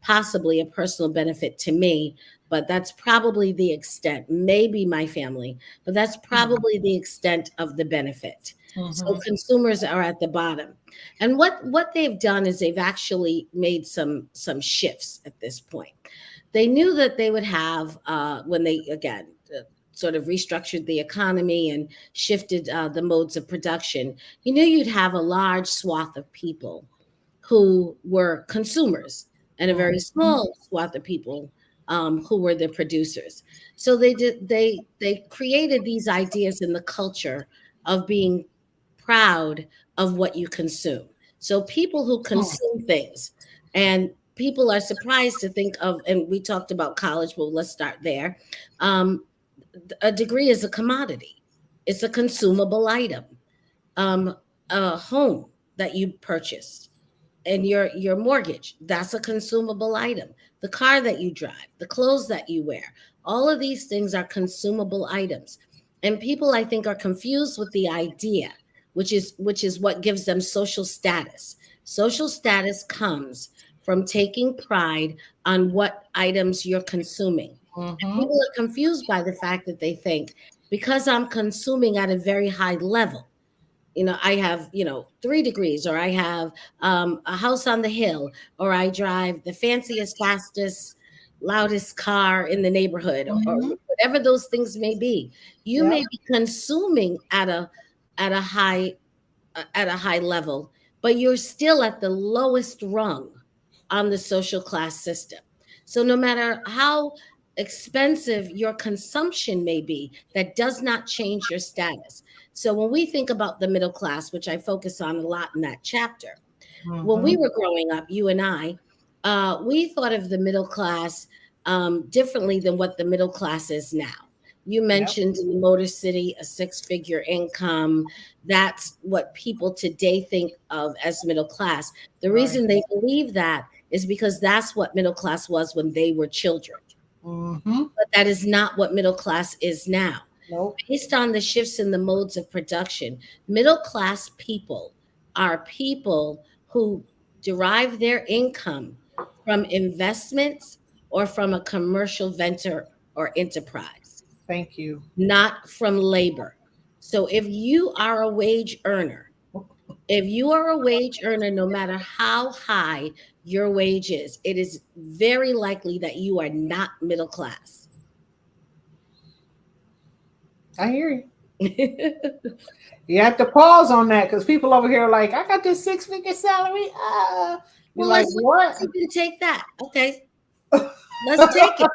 possibly a personal benefit to me, but that's probably the extent, maybe my family, but that's probably the extent of the benefit. So
Mhm.
consumers are at the bottom. And what they've done is they've actually made some shifts at this point. They knew that they would have, when they, again, sort of restructured the economy and shifted the modes of production, you knew you'd have a large swath of people who were consumers and a very
Mhm.
small swath of people who were the producers. So they created these ideas in the culture of being proud of what you consume. So people who consume things, and people are surprised to think of, and we talked about college, but let's start there. Um, a degree is a commodity. It's a consumable item. Um, a home that you purchased and your mortgage, that's a consumable item. The car that you drive, the clothes that you wear, all of these things are consumable items. And people, I think, are confused with the idea, which is what gives them social status. Social status comes from taking pride on what items you're consuming.
Mhm.
People are confused by the fact that they think, because I'm consuming at a very high level, I have, 3 degrees, or I have a house on the hill, or I drive the fanciest, fastest, loudest car in the neighborhood, or
Mhm.
whatever those things may be. You
Yep.
may be consuming at a high at a high level, but you're still at the lowest rung on the social class system. So no matter how expensive your consumption may be, that does not change your status. So when we think about the middle class, which I focus on a lot in that chapter, when we
Mhm.
were growing up, you and I, we thought of the middle class differently than what the middle class is now. You
Yep.
mentioned in the Motor City a six-figure income. That's what people today think of as middle class. The
Right.
reason they believe that is because that's what middle class was when they were children.
Mhm.
But that is not what middle class is now.
Nope.
Based on the shifts in the modes of production, middle class people are people who derive their income from investments or from a commercial venture or enterprise,
Thank you.
not from labor. So if you are a wage earner, no matter how high your wage is, it is very likely that you are not middle class.
I hear you. You have to pause on that because people over here are like, I got this six-figure salary. You're
Well,
like, what?
let's even take that. Okay, let's take it.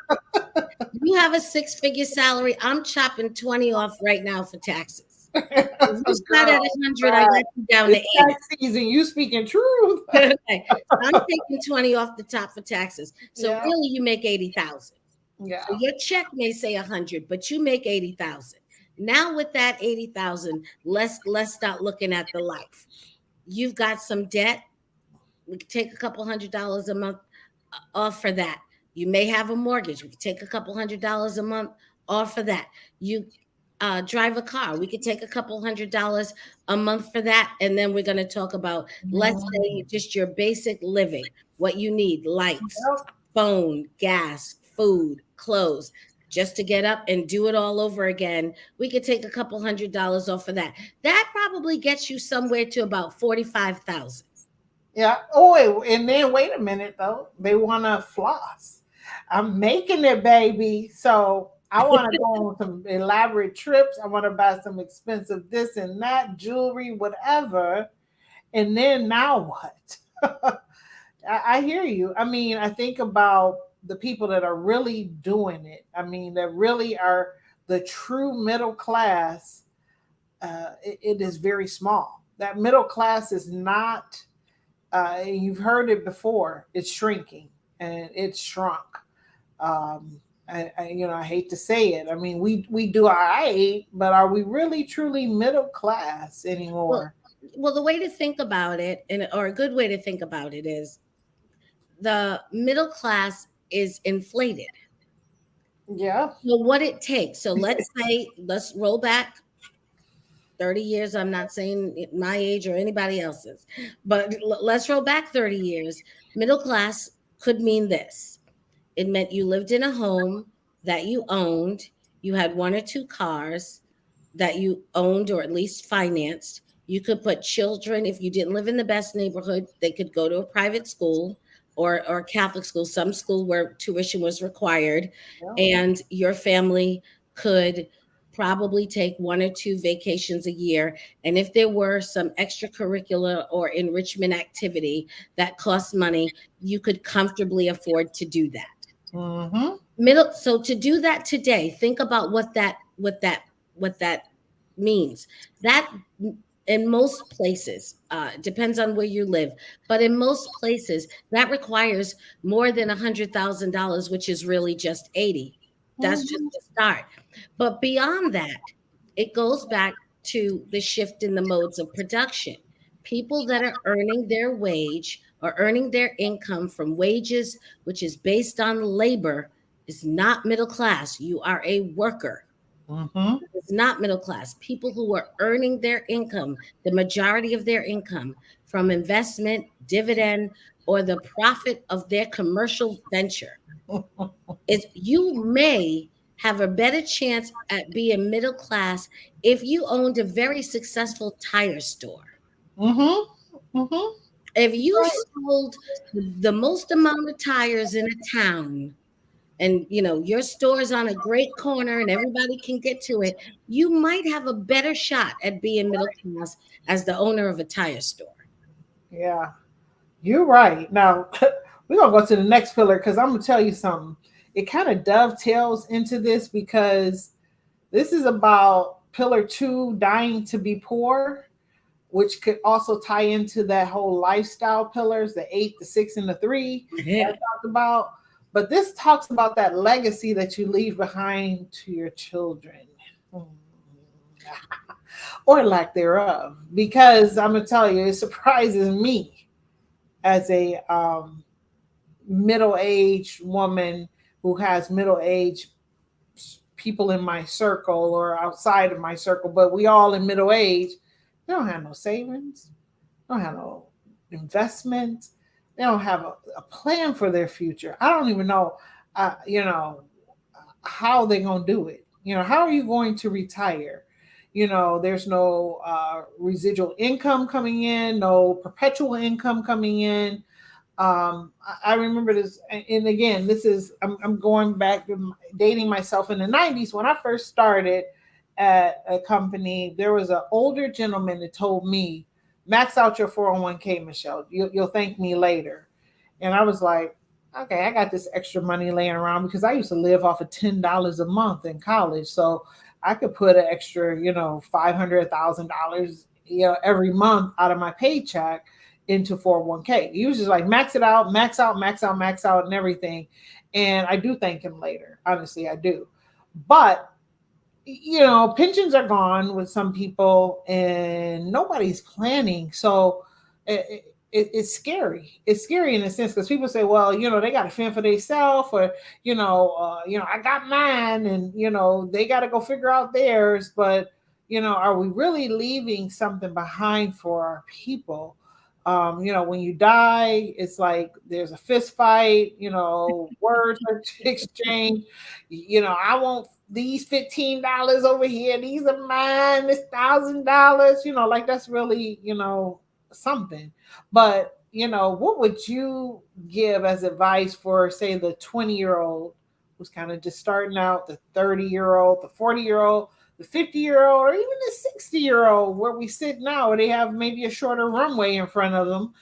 You have a six-figure salary. I'm chopping 20 off right now for taxes. If you start at
Girl,
100, I
right.
got you down to
It's
80.
tax season. You speaking truth.
Okay, so I'm taking 20 off the top for taxes. So
Yeah.
really, you make 80,000. So
Yeah.
your check may say 100, but you make 80,000. Now with that 80,000, let's start looking at the life. You've got some debt. We could take a couple $100 a month off for that. You may have a mortgage. We could take a couple $100 a month off for that. You drive a car. We could take a couple $100 a month for that. And then we're going to talk about, let's say, just your basic living, what you need: lights, phone, gas, food, clothes, just to get up and do it all over again. We could take a couple $100 off for that. That probably gets you somewhere to about 45,000.
Yeah. Oh, and then wait a minute though. They want to floss. I'm making it, baby. So I want to go on some elaborate trips. I want to buy some expensive this and that, jewelry, whatever. And then now what? I hear you. I mean, I think about the people that are really doing it. I mean, that really are the true middle class. It is very small. That middle class is not. You've heard it before. It's shrinking, and it's shrunk. I hate to say it. I mean, we do all right, but are we really truly middle class anymore?
Well, the way to think about it, or a good way to think about it, is the middle class is inflated.
Yeah.
So what it takes. So let's roll back 30 years. I'm not saying my age or anybody else's, but let's roll back 30 years. Middle class could mean this. It meant you lived in a home that you owned. You had one or two cars that you owned or at least financed. You could put children, if you didn't live in the best neighborhood, they could go to a private school or Catholic school, some school where tuition was required.
Yeah.
And your family could probably take one or two vacations a year. And if there were some extracurricular or enrichment activity that cost money, you could comfortably afford to do that.
Mm-hmm.
So to do that today, think about what that means. That in most places, depends on where you live, but in most places that requires more than $100,000, which is really just 80. That's just
Mm-hmm.
the start. But beyond that, it goes back to the shift in the modes of production. People that are earning their wage or earning their income from wages, which is based on labor, is not middle class. You are a worker.
Mm-hmm.
It's not middle class. People who are earning their income, the majority of their income, from investment, dividend, or the profit of their commercial venture, is you may have a better chance at being middle class if you owned a very successful tire store.
Mm-hmm. Mm-hmm.
If you
Right.
sold the most amount of tires in a town, and your store's on a great corner and everybody can get to it, you might have a better shot at being middle class as the owner of a tire store.
Yeah. You're right. Now we're gonna go to the next pillar because I'm gonna tell you something. It kind of dovetails into this because this is about pillar two, dying to be poor, which could also tie into that whole lifestyle pillars, the 8, the 6, and the 3 that I talked about. But this talks about that legacy that you leave behind to your children. Or lack thereof. Because I'm gonna tell you, it surprises me as a middle-aged woman who has middle-aged people in my circle or outside of my circle, but we all in middle age. They don't have no savings. They don't have no investments. They don't have a plan for their future. I don't even know, how they're going to do it. How are you going to retire? There's no residual income coming in, no perpetual income coming in. I remember this, and again, I'm going back to dating myself in the 90s when I first started at a company. There was an older gentleman that told me, "Max out your 401k, Michelle. You'll thank me later." And I was like, "Okay, I got this extra money laying around because I used to live off of $10 a month in college, so I could put an extra, $500,000, every month out of my paycheck into 401k." He was just like, max it out, max out, max out, max out, and everything. And I do thank him later. Honestly, I do. But, pensions are gone with some people and nobody's planning. So it's scary. It's scary in a sense because people say, well, they got to fend for themselves, or I got mine, and they got to go figure out theirs. But are we really leaving something behind for our people? When you die, it's like there's a fist fight. Words are exchanged. I want these $15 over here. These are mine. This $1,000. Like that's really something. But what would you give as advice for, say, the 20-year-old who's kind of just starting out, the 30-year-old, the 40-year-old, the 50-year-old, or even the 60-year-old, where we sit now, where they have maybe a shorter runway in front of them,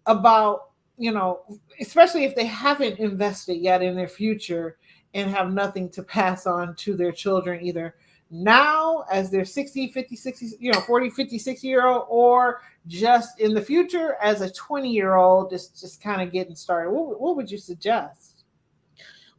about especially if they haven't invested yet in their future and have nothing to pass on to their children, either now as they're 60, 50, 60, 40, 50, 60-year-old, or just in the future as a 20-year-old, just kind of getting started. What would you suggest?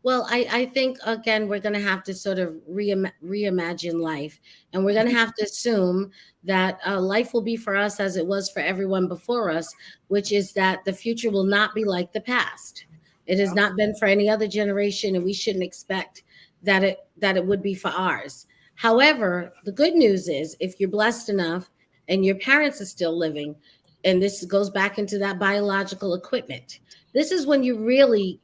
Well, I think, again, we're going to have to sort of reimagine life. And we're going to have to assume that life will be for us as it was for everyone before us, which is that the future will not be like the past. It has not been for any other generation, and we shouldn't expect that it would be for ours. However, the good news is, if you're blessed enough and your parents are still living, and this goes back into that biological equipment, this is when you really,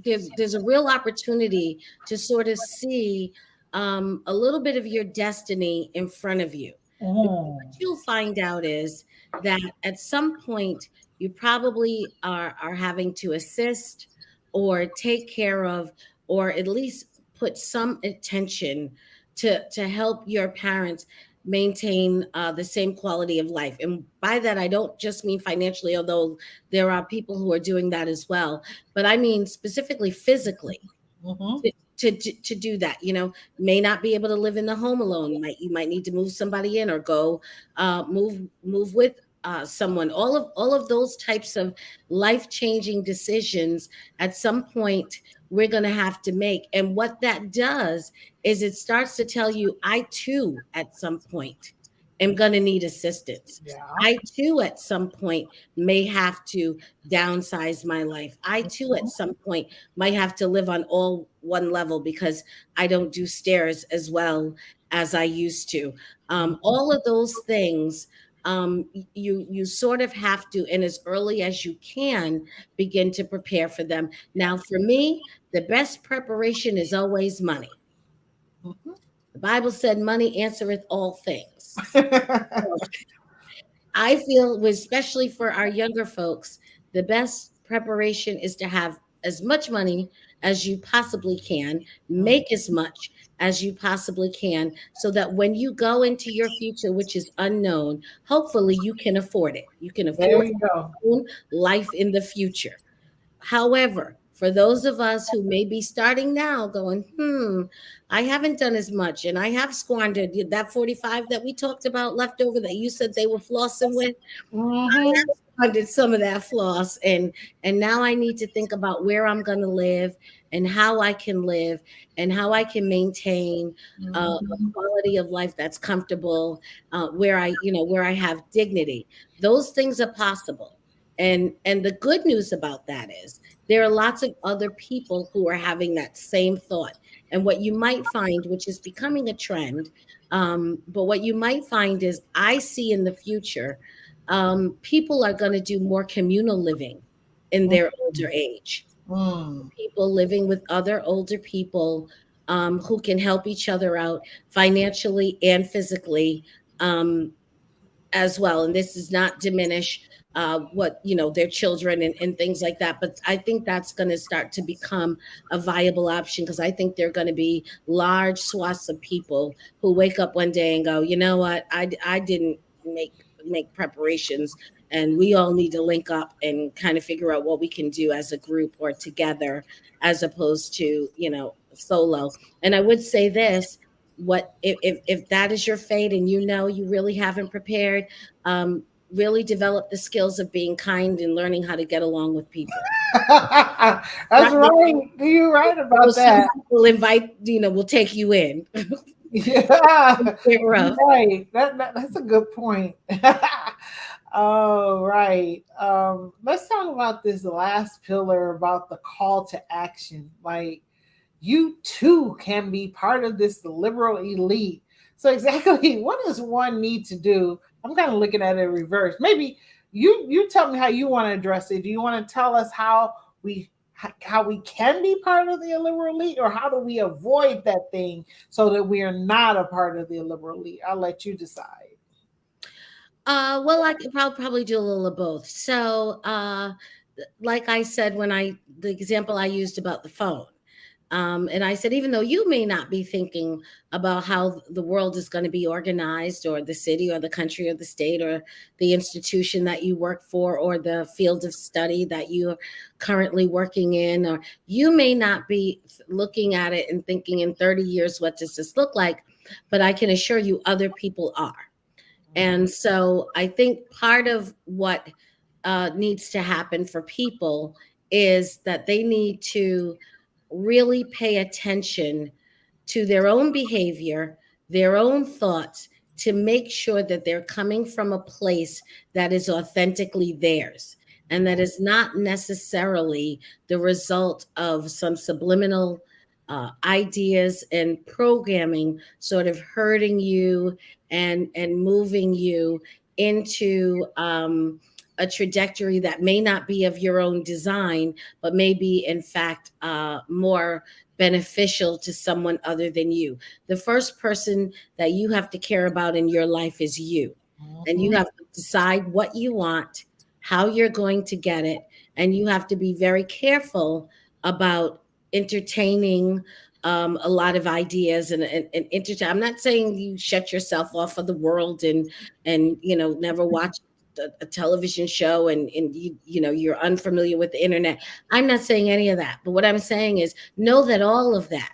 there's a real opportunity to sort of see a little bit of your destiny in front of you. Because
Oh.
what you'll find out is that at some point you probably are having to assist or take care of, or at least put some attention to help your parents maintain the same quality of life. And by that, I don't just mean financially, although there are people who are doing that as well, but I mean specifically physically.
Mm-hmm.
To do that, may not be able to live in the home alone. You might need to move somebody in, or go move with someone. All of those types of life changing decisions at some point we're going to have to make. And what that does is it starts to tell you, I too at some point am going to need assistance.
Yeah.
I too at some point may have to downsize my life. I too at some point might have to live on all one level because I don't do stairs as well as I used to. All of those things, you sort of have to, and as early as you can, begin to prepare for them. Now, for me, the best preparation is always money.
Mhm.
The Bible said, "Money answereth all things." I feel, especially for our younger folks, the best preparation is to have as much money as you possibly can, make as much as you possibly can, so that when you go into your future, which is unknown, hopefully you can afford it. You can
There
afford
you go.
your own life in the future. However, for those of us who may be starting now going, I haven't done as much, and I have squandered that 45 that we talked about left over that you said they were flossing with.
Mm-hmm.
I did some of that floss, and now I need to think about where I'm going to live and how I can live and how I can maintain a quality of life that's comfortable, where I have dignity. Those things are possible. And the good news about that is there are lots of other people who are having that same thought. And what you might find, which is becoming a trend, but what you might find is, I see in the future, people are going to do more communal living in their older age.
Mm.
People living with other older people, who can help each other out financially and physically, as well. And this does not diminish what, their children and things like that. But I think that's going to start to become a viable option, because I think there are going to be large swaths of people who wake up one day and go, you know what, I didn't make preparations, and we all need to link up and kind of figure out what we can do as a group or together, as opposed to, solo. And I would say this: what if that is your fate, and you really haven't prepared, really develop the skills of being kind and learning how to get along with people.
That's
Right.
right. You're right about that.
Will invite, will take you in.
Yeah,
Get
you're
rough.
right. That's a good point. Oh, right. Let's talk about this last pillar about the call to action. Like, you too can be part of this liberal elite. So, exactly, what does one need to do? I'm kind of looking at it in reverse. Maybe you tell me how you want to address it. Do you want to tell us we how we can be part of the illiberal elite, or how do we avoid that thing so that we are not a part of the illiberal elite? I'll let you decide.
Well, I could probably do a little of both. So, like I said, the example I used about the phone, and I said, even though you may not be thinking about how the world is going to be organized, or the city, or the country, or the state, or the institution that you work for, or the field of study that you're currently working in, or you may not be looking at it and thinking in 30 years, what does this look like? But I can assure you, other people are. And so I think part of what needs to happen for people is that they need to really pay attention to their own behavior, their own thoughts, to make sure that they're coming from a place that is authentically theirs and that is not necessarily the result of some subliminal ideas and programming sort of hurting you and moving you into a trajectory that may not be of your own design, but may be, in fact, more beneficial to someone other than you. The first person that you have to care about in your life is you. And you
Mhm.
have to decide what you want, how you're going to get it. And you have to be very careful about entertaining a lot of ideas I'm not saying you shut yourself off of the world and never watch a television show and you're unfamiliar with the internet. I'm not saying any of that. But what I'm saying is know that all of that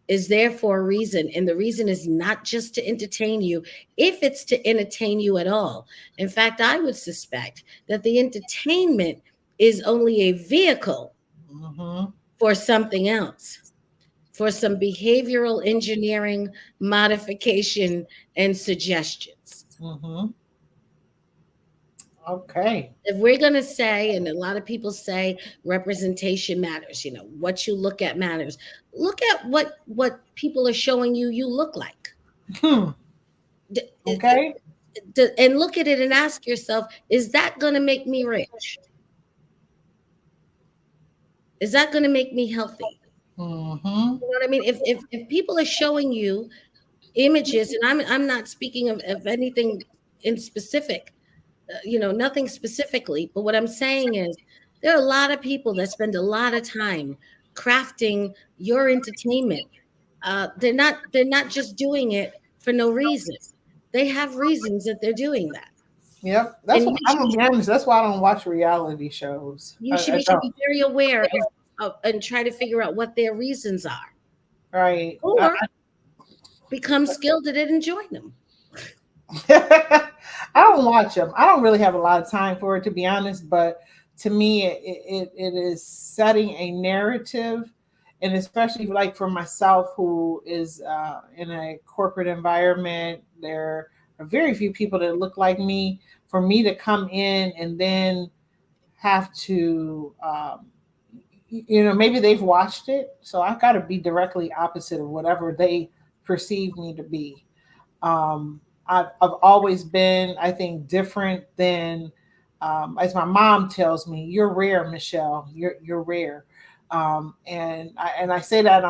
is there for a reason. And the reason is not just to entertain you, if it's to entertain you at all. In fact, I would suspect that the entertainment is only a vehicle
Mhm.
for something else, for some behavioral engineering modification and suggestions.
Mhm. Okay.
If we're going to say, and a lot of people say representation matters, what you look at matters. Look at what people are showing you look like.
Hmm.
D- it-
Okay.
and look at it and ask yourself, is that going to make me rich? Is that going to make me healthy?
Mhm.
You know what I mean? If people are showing you images, and I'm not speaking of anything in specific, nothing specifically, but what I'm saying is there are a lot of people that spend a lot of time crafting your entertainment. They're not just doing it for no reason. They have reasons that they're doing that.
Yep.
And
That's what I'm gonna be honest. That's why I don't watch reality shows. I
you should
don't.
be very aware of and try to figure out what their reasons are,
Right.
or become skilled at it and join them.
I don't watch them. I don't really have a lot of time for it, to be honest. But to me, it is setting a narrative, and especially like for myself, who is in a corporate environment, there are very few people that look like me. For me to come in and then have to, maybe they've watched it, so I got to be directly opposite of whatever they perceive me to be. I've always been, I think, different than, as my mom tells me, you're rare, Michelle. You're rare. And I say that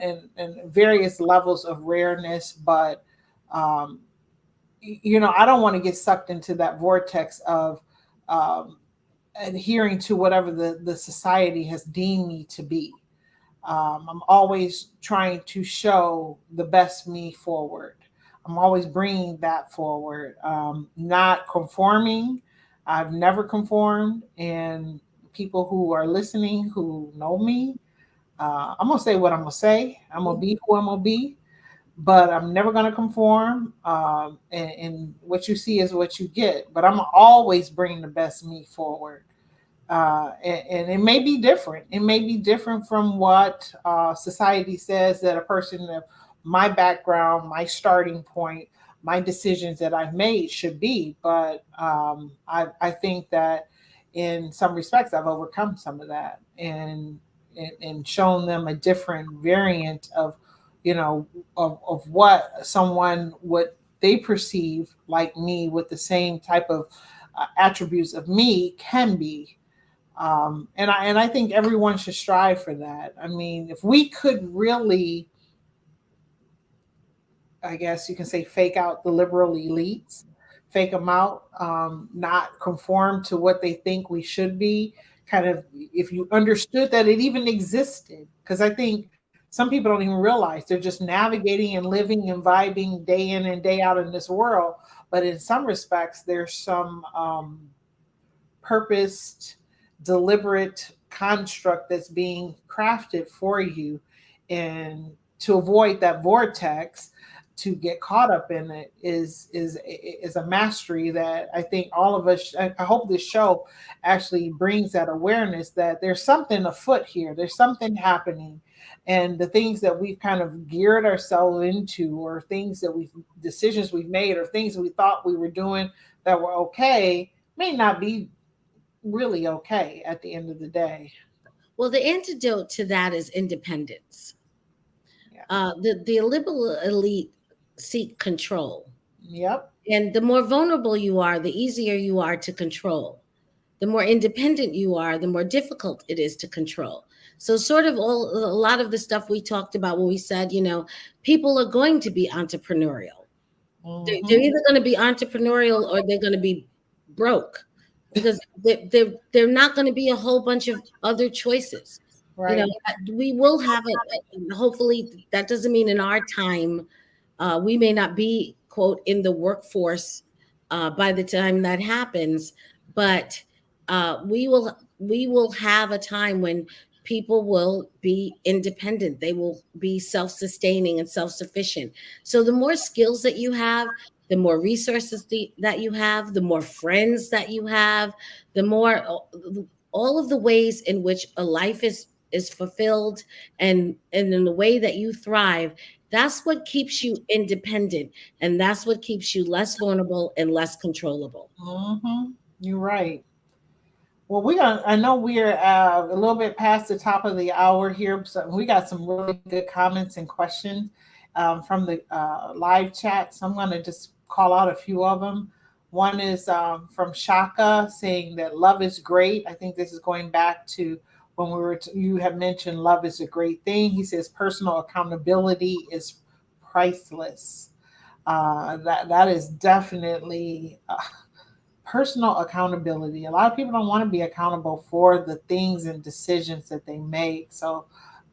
in various levels of rareness, but um, I don't want to get sucked into that vortex of um, adhering to whatever the society has deemed me to be. I'm always trying to show the best me forward. I'm always bringing that forward, not conforming. I've never conformed. And people who are listening, who know me, I'm going to say what I'm going to say. I'm going to be who I'm going to be, but I'm never going to conform. And what you see is what you get. But I'm always bringing the best me forward. And it may be different. It may be different from what society says that a person of my background, my starting point, my decisions that I've made should be. But I think that in some respects, I've overcome some of that and shown them a different variant of, you know, of what someone would they perceive like me with the same type of attributes of me can be. And I think everyone should strive for that. I mean, if we could really, I guess you can say, fake out the liberal elites, fake them out, not conform to what they think we should be. Kind of, if you understood that it even existed, because I think some people don't even realize they're just navigating and living and vibing day in and day out in this world. But in some respects, there's some purposed, deliberate construct that's being crafted for you, and to avoid that vortex, to get caught up in it is a mastery that I think all of us. I hope this show actually brings that awareness that there's something afoot here. There's something happening, and the things that we've kind of geared ourselves into, or things that we've decisions we've made, or things we thought we were doing that were okay, may not be really okay at the end of the day.
Well, the antidote to that is independence.
Yeah.
The liberal elite seek control.
Yep.
And the more vulnerable you are, the easier you are to control. The more independent you are, the more difficult it is to control. So, sort of a lot of the stuff we talked about when we said, people are going to be entrepreneurial. They're
Mm-hmm.
either going to be entrepreneurial or they're going to be broke, because they're not going to be a whole bunch of other choices.
Right.
We will have it. Hopefully, that doesn't mean in our time we may not be, quote, in the workforce by the time that happens, but we will have a time when people will be independent. They will be self-sustaining and self-sufficient. So the more skills that you have, the more resources that you have, the more friends that you have, the more all of the ways in which a life is fulfilled, and in the way that you thrive, that's what keeps you independent, and that's what keeps you less vulnerable and less controllable.
Mm-hmm. You're right. Well, I know we're a little bit past the top of the hour here, so we got some really good comments and questions from the live chat. So I'm going to just call out a few of them. One is from Shaka, saying that love is great. I think this is going back to when you have mentioned love is a great thing. He says personal accountability is priceless. That is definitely personal accountability. A lot of people don't want to be accountable for the things and decisions that they make. So,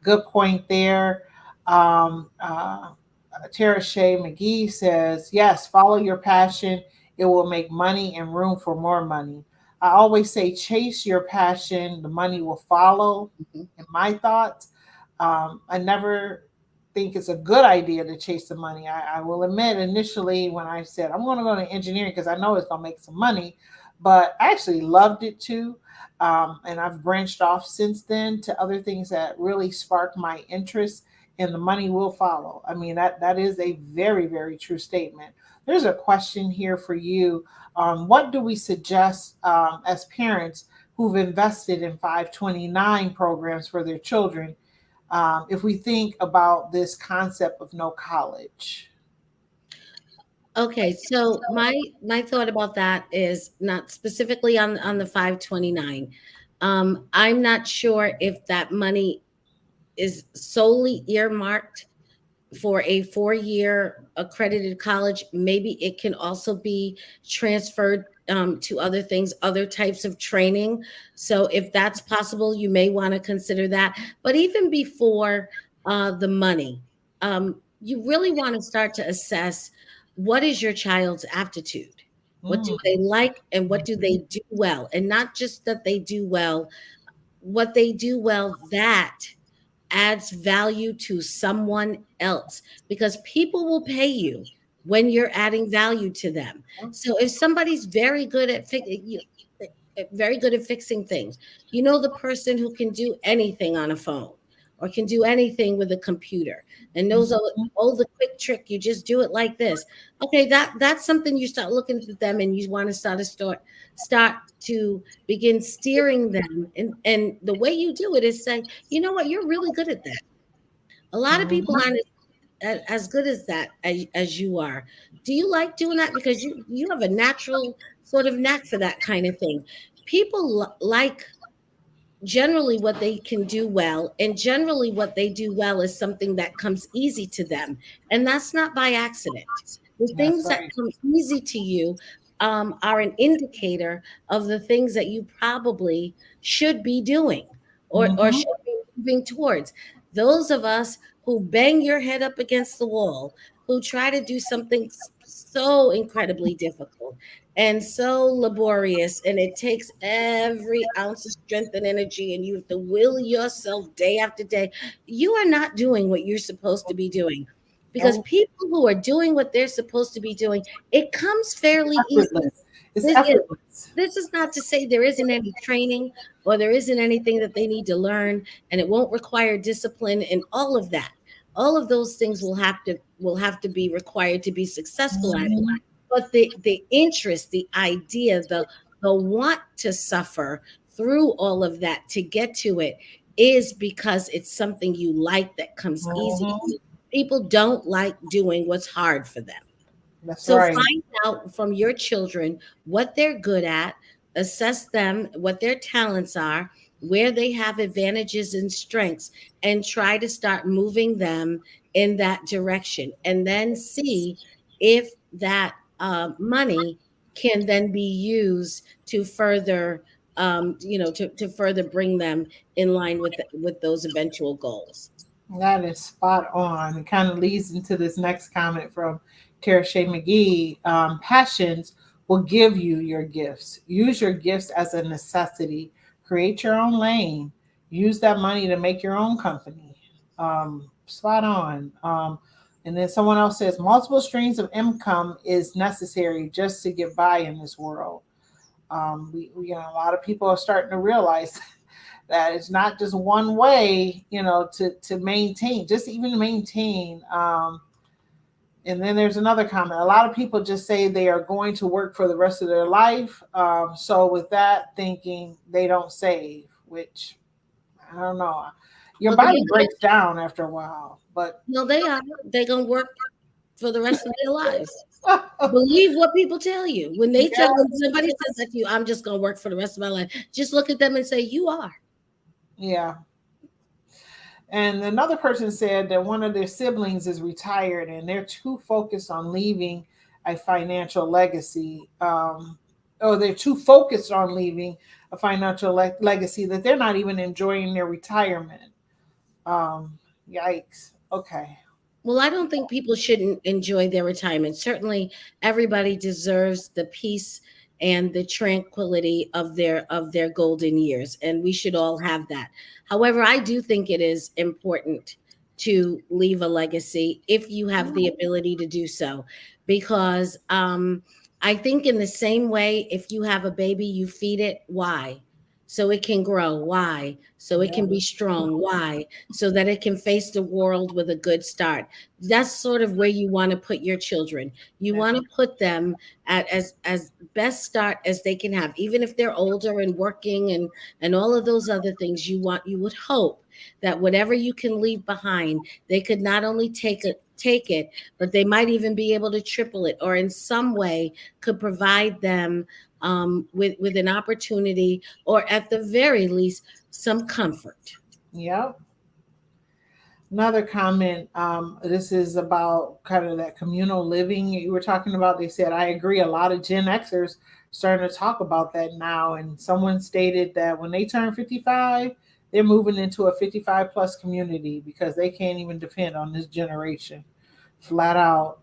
good point there. Um, uh, Tara Shea McGee says, yes, follow your passion. It will make money and room for more money. I always say, chase your passion, the money will follow.
Mhm.
In my thoughts, I never think it's a good idea to chase the money. I will admit, initially, when I said I'm going to go to engineering because I know it's going to make some money, but I actually loved it too. And I've branched off since then to other things that really sparked my interest, and the money will follow. I mean, that is a very, very true statement. There's a question here for you. What do we suggest as parents who've invested in 529 programs for their children, if we think about this concept of no college?
Okay, so my thought about that is not specifically on the 529. I'm not sure if that money is solely earmarked for a 4-year accredited college. Maybe it can also be transferred to other things, other types of training. So if that's possible, you may want to consider that. But even before the money, you really want to start to assess, what is your child's aptitude? What do
Mm,
they like and what do they do well? And not just that they do well, what they do well that adds value to someone else, because people will pay you when you're adding value to them. So if somebody's very good at fixing things, the person who can do anything on a phone, or can do anything with a computer and knows,
Mhm.
oh, the quick trick, you just do it like this. Okay, that's something you start looking at them and you want to start to begin steering them. And the way you do it is say, you know what, you're really good at that. A lot of people
Mhm.
aren't as good as that as you are. Do you like doing that? Because you have a natural sort of knack for that kind of thing. People like generally what they can do well, and generally what they do well is something that comes easy to them, and that's not by accident. The
That's
things that
right.
come easy to you are an indicator of the things that you probably should be doing, or
Mhm.
should be moving towards. Those of us who bang your head up against the wall, who try to do something so incredibly difficult and so laborious, and it takes every ounce of strength and energy, and you have to will yourself day after day. You are not doing what you're supposed to be doing, because
Oh,
people who are doing what they're supposed to be doing, it comes fairly easy.
effortless. It's
this is,
effortless.
this is not to say there isn't any training or there isn't anything that they need to learn, and it won't require discipline and all of that. All of those things will have to be required to be successful at it.
Mhm.
But the interest, the idea, the want to suffer through all of that to get to it is because it's something you like that comes easy to
Mhm.
you. People don't like doing what's hard for them.
That's
So
right.
find out from your children what they're good at, assess them, what their talents are, where they have advantages and strengths, and try to start moving them in that direction. And then see if that money can then be used to further, to further bring them in line with those eventual goals.
That is spot on. It kind of leads into this next comment from Tara Shea McGee. Passions will give you your gifts. Use your gifts as a necessity. Create your own lane. Use that money to make your own company. Spot on. And then someone else says multiple streams of income is necessary just to get by in this world. A lot of people are starting to realize that it's not just one way, to maintain, just even maintain. And then there's another comment. A lot of people just say they are going to work for the rest of their life. So with that thinking, they don't save, which I don't know. Your
Well, the
body
minute,
breaks down after a while, but
no, they're gonna work for the rest of their lives. Believe what people tell you. When
yes,
somebody says that to you, I'm just gonna work for the rest of my life. Just look at them and say, you are.
yeah. And another person said that one of their siblings is retired and they're too focused on leaving a financial legacy. Or they're too focused on leaving a financial legacy that they're not even enjoying their retirement. Um, Yikes. Okay.
Well, I don't think people shouldn't enjoy their retirement. Certainly, everybody deserves the peace and the tranquility of their golden years, and we should all have that. However, I do think it is important to leave a legacy if you have the ability to do so, because I think in the same way, if you have a baby, you feed it. Why? So it can grow. Why? So it
Yeah.
can be strong. Why? So that it can face the world with a good start. That's sort of where you want to put your children. You
That's
want to put them at as best start as they can have, even if they're older and working and all of those other things. You would hope that whatever you can leave behind, they could not only take it, but they might even be able to triple it, or in some way could provide them with an opportunity, or at the very least some comfort.
Yep. Another comment. This is about kind of that communal living you were talking about. They said, I agree. A lot of Gen Xers starting to talk about that now. And someone stated that when they turn 55, they're moving into a 55 plus community because they can't even depend on this generation flat out.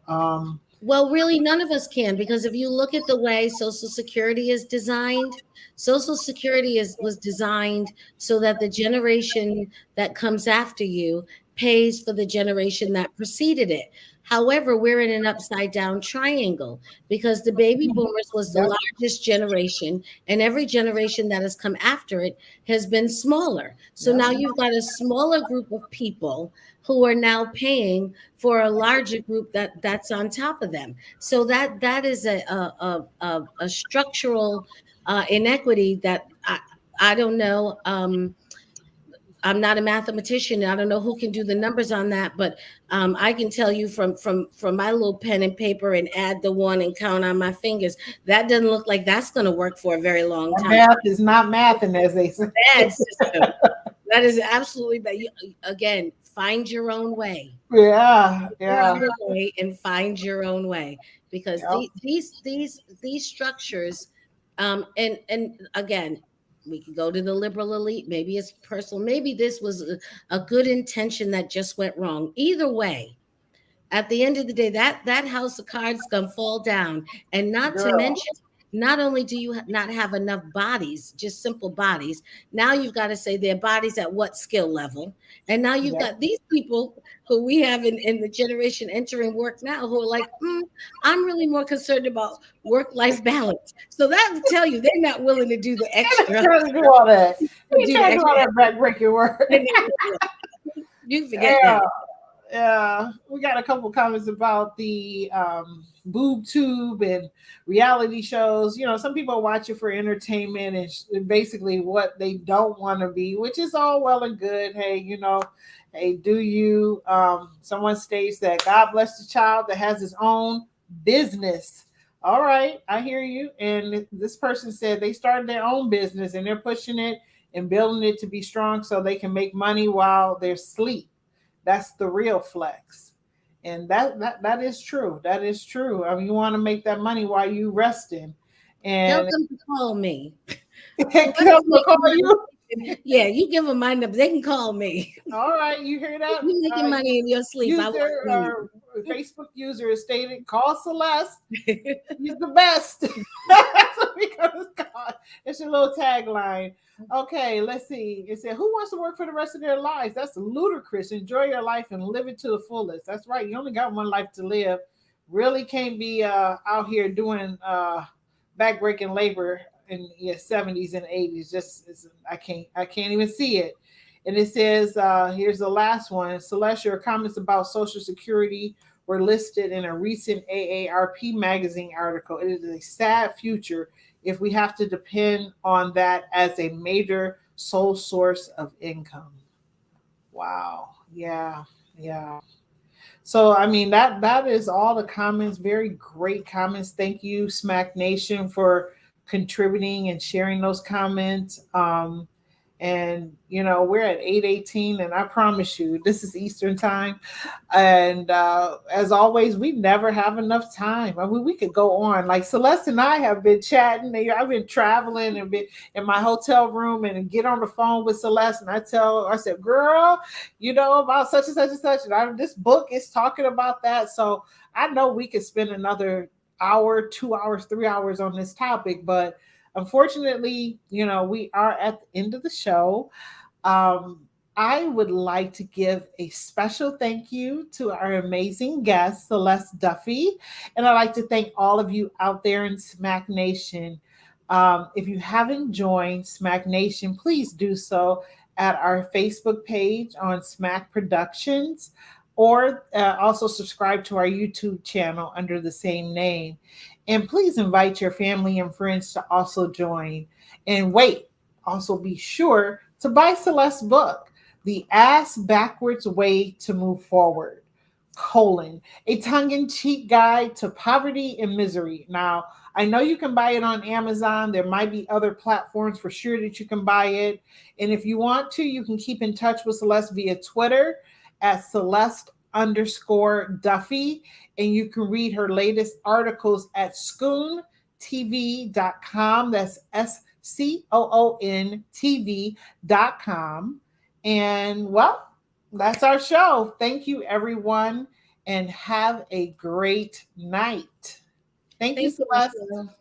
Well, really, none of us can, because if you look at the way Social Security is designed, Social Security was designed so that the generation that comes after you pays for the generation that preceded it. However, we're in an upside down triangle because the baby boomers was the
Yep.
largest generation, and every generation that has come after it has been smaller. So
Yep.
now you've got a smaller group of people who are now paying for a larger group that's on top of them. So that is a structural inequity that I don't know. I'm not a mathematician. I don't know who can do the numbers on that, but I can tell you from my little pen and paper and add the one and count on my fingers. That doesn't look like that's going to work for a very long
That
time.
math is not mathing, as they say.
Bad system. That is absolutely bad. Again, find your own way.
Yeah,
Figure out
yeah.
a way and find your own way, because
Yep.
these structures, and again, we could go to the liberal elite. Maybe it's personal. Maybe this was a good intention that just went wrong. Either way, at the end of the day, that house of cards gonna fall down. And not to
Girl.
mention, not only do you not have enough bodies, just simple bodies, now you've got to say their bodies at what skill level. And now you've
Yep.
got these people who we have in the generation entering work now who are like, I'm really more concerned about work-life balance. So that will tell you they're not willing to do the
Ain't
extra,
trying to do all that. Ain't
do the
trying to do all
extra.
that backbreaking work.
You forget
Yeah.
that.
Yeah, we got a couple comments about the boob tube and reality shows. You know, some people watch it for entertainment and basically what they don't want to be, which is all well and good. Hey, you know, hey, do you? Someone states that God bless the child that has his own business. All right, I hear you. And this person said they started their own business and they're pushing it and building it to be strong so they can make money while they're asleep. That's the real flex. And that is true. That is true. I mean, you want to make that money while you resting.
Tell
And
them to call me. Whoever's
Kelsey will call
making money,
you.
yeah, you give them my number. They can call me.
All right, you hear that?
You making money in your sleep. I want
User
money.
Facebook user is stated, call Celeste. He's the best. That's what we gonna call. It's your little tagline. Okay, let's see. It said, "Who wants to work for the rest of their lives?" That's ludicrous. Enjoy your life and live it to the fullest. That's right. You only got one life to live. Really can't be out here doing backbreaking labor in your 70s and 80s. I can't even see it. And it says, here's the last one. Celeste, your comments about Social Security were listed in a recent AARP magazine article. It is a sad future if we have to depend on that as a major sole source of income. Wow. Yeah. Yeah. So I mean that is all the comments. Very great comments. Thank you, Smack Nation, for contributing and sharing those comments. And you know we're at 8:18, and I promise you this is Eastern time. And as always, we never have enough time. I mean, we could go on. Like Celeste and I have been chatting. I've been traveling and been in my hotel room and get on the phone with Celeste, and I said, "Girl, you know about such and such and such, and this book is talking about that." So I know we could spend another hour, 2 hours, 3 hours on this topic, but unfortunately, you know, we are at the end of the show. Um, I would like to give a special thank you to our amazing guest, Celeste Duffie. And I'd like to thank all of you out there in Smack Nation. If you haven't joined Smack Nation, please do so at our Facebook page on Smack Productions, or also subscribe to our YouTube channel under the same name. And please invite your family and friends to also join. And wait, also be sure to buy Celeste's book, The Ass Backwards Way to Move Forward, a tongue-in-cheek guide to poverty and misery. Now, I know you can buy it on Amazon. There might be other platforms for sure that you can buy it. And if you want to, you can keep in touch with Celeste via Twitter at Celeste_Duffie. And you can read her latest articles at scoontv.com. That's SCOONTV.com. And well, that's our show. Thank you, everyone, and have a great night. Thank you,
Thank you,
Celeste.
Michelle.